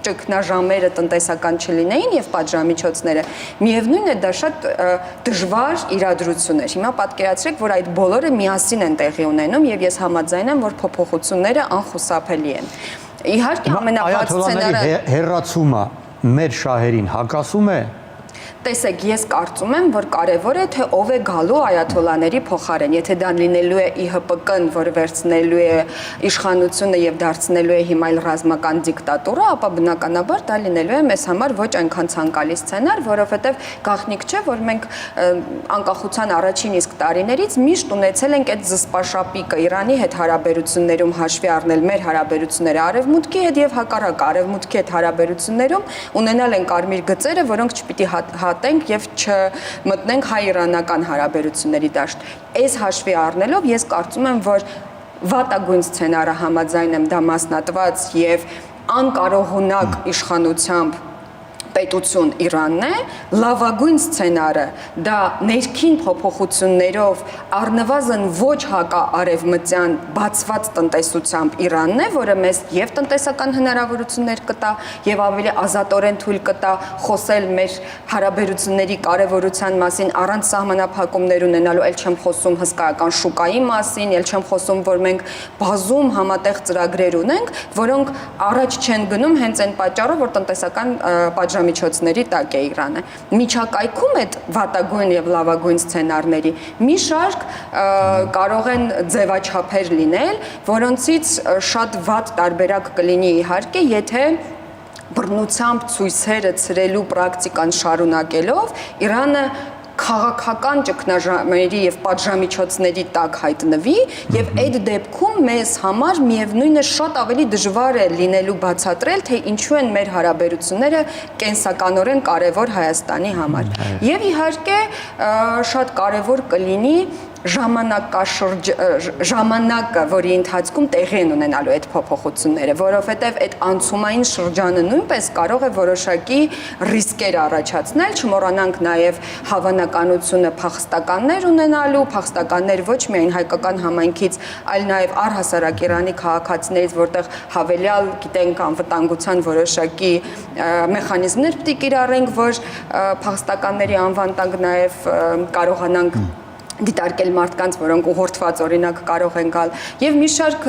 ճգնաժամերը տնտեսական չլինեին եւ պատժամիջոցները, միևնույն է դա շատ դժվար իրադրություն էր։ Հիմա պատկերացրեք, որ այդ բոլորը միասին են տեղի ունենում եւ ես համաձայն եմ, որ փոփոխությունները անխուսափելի են։ Իհարկե ամենավատ սցենարը հերացումը մեր շահերին հակասում է։ Տեսեք, ես կարծում եմ, որ կարևոր է, թե ով է գալու այաթոլաների փոխարեն։ Եթե դա լինելու է ԻՀՊԿ-ն, որը վերցնելու է իշխանությունը եւ դարձնելու է հիմա այլ ռազմական դիկտատուրա, ապա բնականաբար դա լինելու է մեզ համար ոչ այնքան ցանկալի սցենար, որովհետեւ գաղտնիք չէ, որ մենք անկախության առաջին իսկ տարիներից միշտ ունեցել ենք այդ զսպաշապիկը Իրանի հետ հարաբերություններում հաշվի առնել մեր հարաբերությունները արևմուտքի հետ եւ հակառակ արևմուտքի հետ հարաբերություններում ունենալ են կարմիր գծերը, որոնք չպիտի հատենք եւ չմտնենք հայ-իրանական հարաբերությունների դաշտ։ Այս հաշվի առնելով ես կարծում եմ, որ վատագույն սցենարը համաձայն եմ դա մասնատված եւ անկարողունակ իշխանությամբ պետություն Իրանն է, լավագույն սցենարը դա ներքին փոփոխություններով առնվազն ոչ հակաարևմտյան բացված տնտեսությամբ Իրանն է, որը մեզ եւ տնտեսական հնարավորություններ կտա եւ ավելի ազատորեն թույլ կտա խոսել մեր հարաբերությունների կարեւորության մասին առանց սահմանափակումներ ունենալու, ել չեմ խոսում հսկայական շուկայի մասին, ել չեմ խոսում, որ մենք բազում համատեղ ծրագրեր ունենք, որոնք առաջ չեն գնում հենց այն պատճառով, որ տնտեսական պատժամիջոցների տակ է Իրանը։ Միջակայքում այդ վատագույն եւ լավագույն սցենարների մի շարք կարող են ձևաչափեր լինել, որոնցից շատ վատ տարբերակ կլինի իհարկե, եթե բռնությամբ ցույցերը ցրելու պրակտիկան շարունակելով Իրանը քաղաքական ճգնաժամերի եւ պատժամիջոցների տակ հայտնվի եւ այդ դեպքում մեզ համար միևնույնն է շատ ավելի դժվար է լինելու բացատրել, թե ինչու են մեր հարաբերությունները կենսականորեն կարեւոր Հայաստանի համար։ Եվ իհարկե շատ կարեւոր կլինի ժամանակը, որի ընթացքում տեղի են ունենալու այդ փոփոխությունները, որովհետև այդ անցումային շրջանը նույնպես կարող է որոշակի ռիսկեր առաջացնել, չմոռանանք նաև հավանականությունը փախստականներ ունենալու, փախստականներ ոչ միայն հայկական համայնքից, այլ նաև առհասարակ Իրանի քաղաքացիներից, որտեղ հավելյալ գիտենք անվտանգության որոշակի մեխանիզմներ պետք է կիրառենք, որ փախստականների անվան տակ նաև կարողանանք դիտարկել մարդկանց, որոնք ուղղորդված օրինակ կարող են գալ եւ մի շարք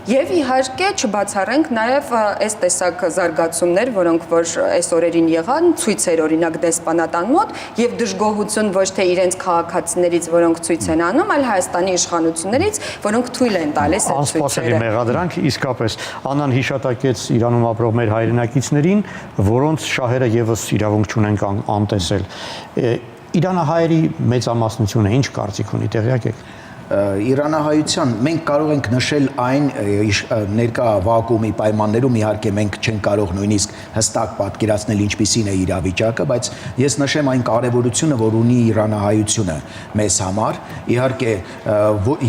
եւ իհարկե չբացառենք նաեւ այս տեսակ զարգացումներ, որոնք որ այս օրերին եղան, ցույցեր օրինակ դեսպանատան մոտ եւ դժգոհություն ոչ թե իրենց քաղաքացիներից, որոնք ցույց են անում, այլ Հայաստանի իշխանություններից, որոնք թույլ են տալիս այդ ցույցերը։ Անսպասելի մեղադրանք, իսկապես Աննան հիշատակեց Իրանում ապրող մեր հայրենակիցներին, որոնց շահերը եւս իրավունք չունեն անտեսել։ Իրանահայերի մեծամասնությունը ինչ կարծիք ունի, տեղյակ եք։ Իրանահայության մենք կարող ենք նշել այն ներկա վակուումի պայմաններում իհարկե մենք չենք կարող նույնիսկ հստակ պատկերացնել ինչպիսին է իրավիճակը, բայց ես նշեմ այն կարևորությունը, որ ունի իրանահայությունը մեզ համար, իհարկե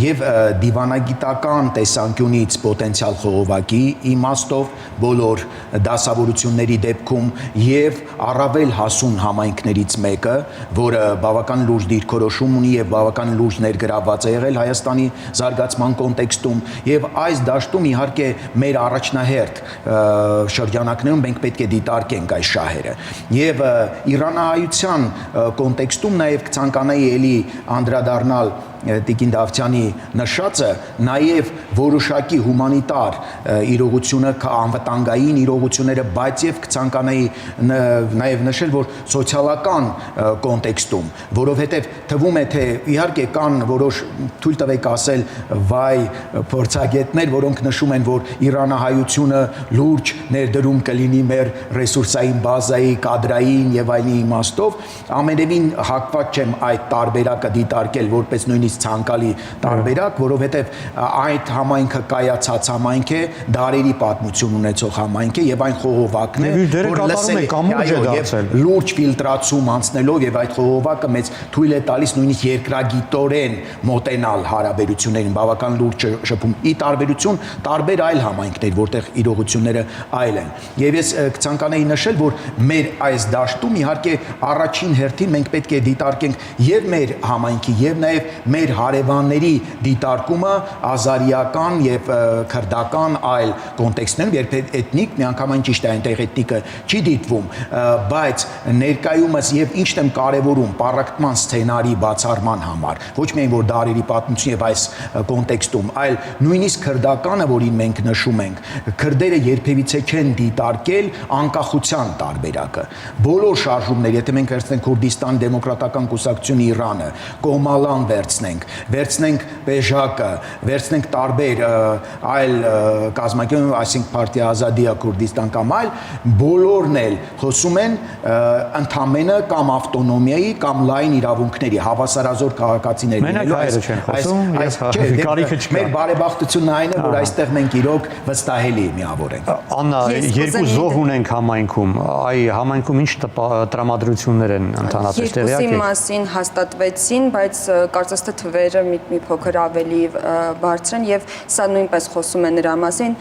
եւ դիվանագիտական տեսանկյունից պոտենցիալ խողովակի իմաստով բոլոր դասավորությունների դեպքում եւ առավել հասուն համայնքներից մեկը, որը բավական լուրջ դիրքորոշում ունի եւ բավական լուրջ ներգրավված է Հայաստանի զարգացման կոնտեքստում եւ այս դաշտում իհարկե մեր առաջնահերթ շրջանակներում մենք պետք է դիտարկենք այս շահերը եւ իրանահայության կոնտեքստում նաեւ կցանկանայի էլի անդրադառնալ Տիկին Դավթյանի նշածը նաև որոշակի հումանիտար իրողությունը, անվտանգային իրողությունները, բայց եւ կցանկանայի նաև նշել, որ սոցիալական կոնտեքստում, որովհետեւ թվում է, թե իհարկե կան որոշ թույլ տվեք ասել վայ փորձագետներ, որոնք նշում են, որ իրանահայությունը լուրջ ներդրում կլինի մեր ռեսուրսային բազայի, կադրային եւ այլն իմաստով, ամենևին հակված չեմ այդ տարբերակը դիտարկել որպես նույնիսկ ցանկալի տարբերակ, որովհետև այդ համայնքը կայացած համայնք է, դարերի պատմություն ունեցող համայնք է եւ այն խողովակն է, որ լսել է լուրջ ֆիլտրացում անցնելով եւ այդ խողովակը մեծ թույլ է տալիս նույնիսկ երկրագիտորեն մոտենալ հարաբերություններին, բավական լուրջ շփում։ Ի տարբերություն տարբեր այլ համայնքներ, որտեղ իրողությունները այլ են։ Եվ ես կցանկանայի նշել, որ մեր այս դաշտում իհարկե առաջին հերթին մենք պետք է դիտարկենք եւ մեր համայնքի եւ նաեւ մեր հարևանների դիտարկումը ազարիական եւ քրդական այլ կոնտեքստներում, երբ էթնիկ միանգամայն ճիշտ է այնտեղ էթնիկը չի դիտվում, բայց ներկայումս եւ ինչն եմ կարեւորում պարակտման սցենարի բացառման համար, ոչ միայն որ դարերի պատմություն եւ այս կոնտեքստում, այլ նույնիսկ քրդականը, որին մենք նշում ենք, քրդերը երբևիցե չեն դիտարկել անկախության տարբերակը։ Բոլոր շարժումներ, եթե մենք վերցնենք Քուրդիստան դեմոկրատական կուսակցություն Իրանը, Կոմալան վերցնենք Բեժակը, վերցնենք տարբեր այլ կազմակերպություններ, այսինքն Պարտիա Ազադիա Քուրդիստան կամ այլ, բոլորն էլ խոսում են ընդամենը կամ ավտոնոմիայի կամ լայն իրավունքների, հավասարազոր քաղաքացիների լինելու այս մեր բարեբախտությունն այն է, որ այստեղ մենք իրոք վստահելի միավոր ենք։ Աննա, երկու զոհ ունենք համայնքում, այ համայնքում ինչ տրամադրություններ են ընդհանրապես տեղյակ եք։ Երկուսի մասին հաստատվեցին, բայց կարծես թե թվերը մի փոքր ավելի բարձր են եւ սա նույնպես խոսում է նրա մասին,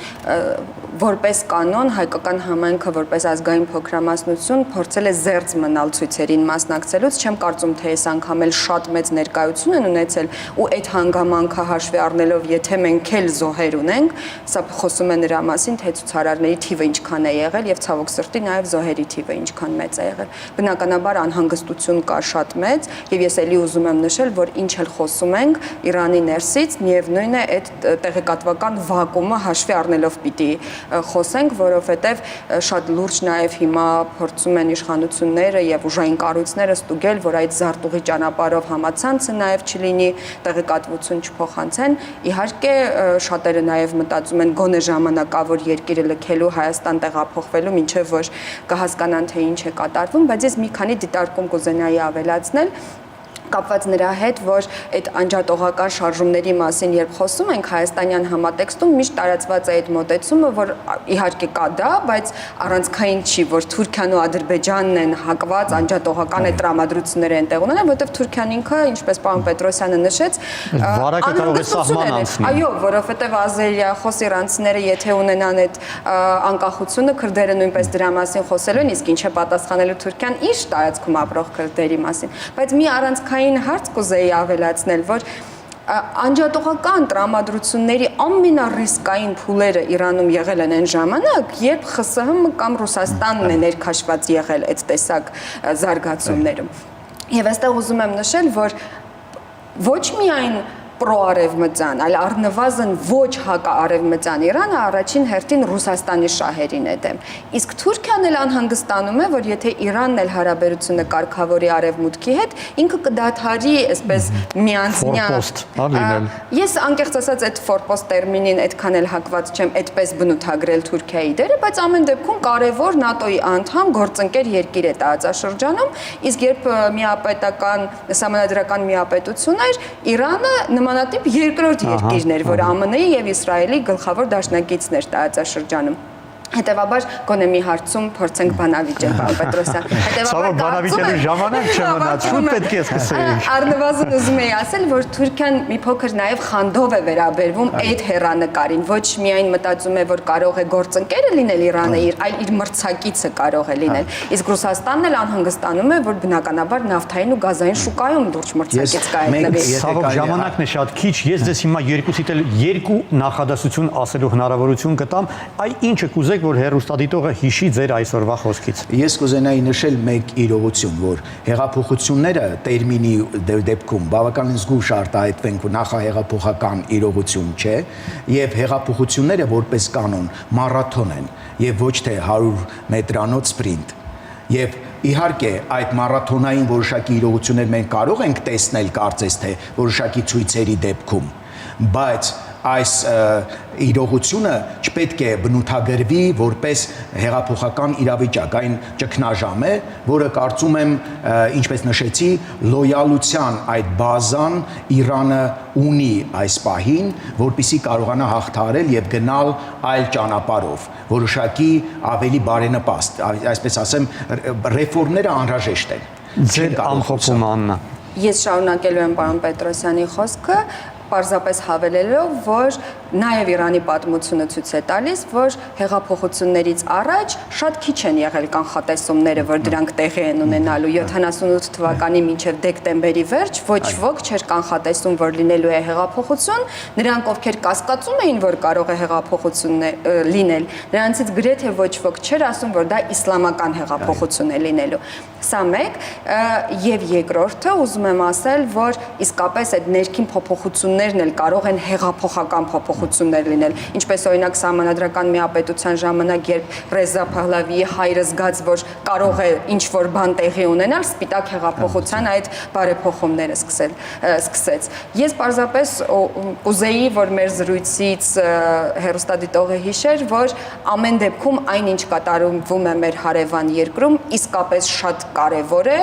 որպես կանոն հայկական համայնքը որպես ազգային փոքրամասնություն փորձել է զերծ մնալ ցույցերին մասնակցելուց, չեմ կարծում թե այս անգամ էլ շատ մեծ ներկայություն են ունեցել ու այդ հանգամանքը հաշվի առնելով, եթե մենք էլ զոհեր ունենք, սա խոսում է նրա մասին, թե ցուցարարների թիվը ինչքան է եղել եւ ցավոք սրտի նաեւ զոհերի թիվը ինչքան մեծ է եղել։ Բնականաբար անհանգստություն կա շատ մեծ եւ ես էլի ուզում եմ նշել, որ ինչ էլ խոսում ենք Իրանի ներսից, միևնույն է այդ տեղեկատվական վակուումը հաշվի առնելով պիտի խոսենք, որովհետեւ շատ լուրջ նաեւ հիմա փորձում են իշխանությունները եւ ուժային կառույցները ստուգել, որ այդ զարտուղի ճանապարհով համացանցը նաեւ չլինի, տեղեկատվություն չփոխանցեն։ Իհարկե շատերը նաեւ մտածում են գոնե ժամանակավոր երկիրը լքելու Հայաստան տեղափոխվելու, մինչեւ որ կհասկանան թե ինչ է կատարվում, բայց ես մի քանի դիտարկում կուզենայի ավելացնել կապված նրա հետ, որ այդ անջատողական շարժումների մասին երբ խոսում ենք հայաստանյան համատեքստում միշտ տարածված է այդ մոտեցումը, որ իհարկե կա դա, բայց առանցքային չի, որ Թուրքիան ու Ադրբեջանն են հակված անջատողական այդ տրամադրությունները են տեղ ունենալ, որովհետև Թուրքիան ինքը, ինչպես պարոն Պետրոսյանը նշեց, վարակը կարող է սահման անցնել։ Այո, որովհետև ազերիախոս իրանցիները եթե ունենան այդ անկախությունը, քրդերը նույնպես դրա մասին խոսելու են, իսկ ինչ է պատասխանելու Թուրքիան իր տարածքում ապրող քրդերի մասին, բայց մի առանցքային հարց կուզեի ավելացնել, որ անջատողական տրամադրությունների ամենառիսկային փուլերը Իրանում եղել են այն ժամանակ, երբ ԽՍՀՄ կամ Ռուսաստանն է ներքաշված եղել այդ տեսակ զարգացումներում։ Եվ այստեղ ուզում եմ նշել, որ ոչ միայն պրոարևմտյան, այլ առնվազն ոչ հակաարևմտյան Իրանը առաջին հերթին Ռուսաստանի շահերին է դեմ։ Իսկ Թուրքիան էլ անհանգստանում է, որ եթե Իրանն էլ հարաբերությունը կարգավորի արևմուտքի հետ, ինքը կդադարի այսպես միանձնյա։ Ես անկեղծ ասած այդ ֆորպոստ տերմինին այդքան էլ հակված չեմ այդպես բնութագրել Թուրքիայի դերը, բայց ամեն դեպքում կարևոր ՆԱՏՕ-ի անդամ գործընկեր երկիր է տարածաշրջանում, իսկ երբ միապետական սահմանադրական միապետություն էր, Իրանը նմանատիպ երկրորդ երկիրն էր, որ ԱՄՆ-ի եւ Իսրայելի գլխավոր դաշնակիցն էր տարածաշրջանում։ Հետևաբար գոնե մի հարցում փորձենք բանավիճել, պարոն Պետրոսյան։ Հետևաբար բանավիճելու ժամանակ չմնաց, շուտ պետք է սկսեինք։ Առնվազն ուզում էի ասել, որ Թուրքիան մի փոքր նաև խանդով է վերաբերվում այդ հեռանկարին, ոչ միայն մտածում է, որ կարող է գործընկերը լինել Իրանը, այլ իր մրցակիցը կարող է լինել։ Իսկ Ռուսաստանն էլ անհանգստանում է, որ բնականաբար նավթային ու գազային շուկայում լուրջ մրցակից կա այդտեղի։ Ցավոք ժամանակն է շատ քիչ, ես ձեզ հիմա երկուսիդ էլ երկու նախադասություն ասելու հնարավորություն կտամ, այ ինչը կուզեք որ հերոստատիտողը հիշի ձեր այսօրվա խոսքից։ Ես կուզենայի նշել մեկ իրողություն, որ հեղափոխությունները տերմինի դեպքում բավականին զգուշ արտահայտվենք, որ նախահեղափոխական իրողություն չէ, եւ հեղափոխությունները որպես կանոն մարաթոն են եւ ոչ թե 100 մետրանոց սպրինտ։ Եվ իհարկե այդ մարաթոնային որոշակի իրողություններ մենք կարող ենք տեսնել կարծես թե որոշակի ցույցերի դեպքում, բայց այս իրողությունը չպետք է բնութագրվի որպես հեղափոխական իրավիճակ, այն ճգնաժամ է, որը կարծում եմ, ինչպես նշեցի, լոյալության այդ բազան Իրանը ունի այս պահին, որպեսզի կարողանա հաղթահարել եւ գնալ այլ ճանապարհով, որոշակի ավելի բարենպաստ, այսպես ասեմ, ռեֆորմները անհրաժեշտ են։ Ձեր ամփոփումը Աննա։ Ես շարունակելու եմ պարոն Պետրոսյանի խոսքը, պարզապես հավելելով, որ նաև Իրանի պատմությունը ցույց է տալիս, որ հեղափոխություններից առաջ շատ քիչ են եղել կանխատեսումները, որ դրանք տեղի են ունենալու 78 թվականի մինչև դեկտեմբերի վերջ, ոչ ոք չէր կանխատեսում, որ լինելու է հեղափոխություն, նրանք ովքեր կասկածում էին, որ կարող է հեղափոխություն լինել, նրանցից գրեթե ոչ ոք չէր ասում, որ դա իսլամական հեղափոխություն է լինելու։ Սա մեկ, եւ երկրորդը ուզում եմ ասել, որ իսկապես այդ ներքին փոփոխություններն էլ կարող են հեղափոխական փոփոխություններ լինել, ինչպես օրինակ սահմանադրական միապետության ժամանակ, երբ Ռեզա Փահլավիի հայրը զգաց, որ կարող է ինչ-որ բան տեղի ունենալ, սպիտակ հեղափոխության այդ բարեփոխումները սկսեց։ Ես պարզապես կուզեի, որ մեր զրույցից հեռուստադիտողը հիշեր, որ ամեն դեպքում այն, ինչ կատարվում է մեր հարևան երկրում, իսկապես շատ կարևոր է,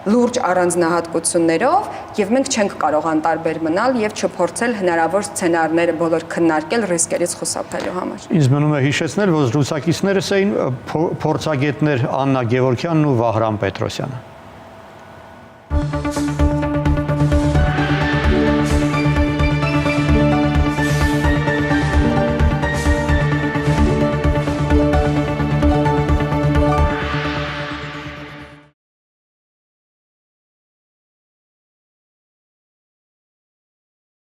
լուրջ առանձնահատկություններով, եւ մենք չենք կարող անտարբեր մնալ եւ չփորձել հնարավոր սցենարները բոլոր քննարկել ռիսկերից խուսափելու համար։ Ինձ մնում է հիշեցնել, որ զրուցակիցներս էին փորձագետներ Աննա Գևորգյանն ու Վահրամ Պետրոսյանը։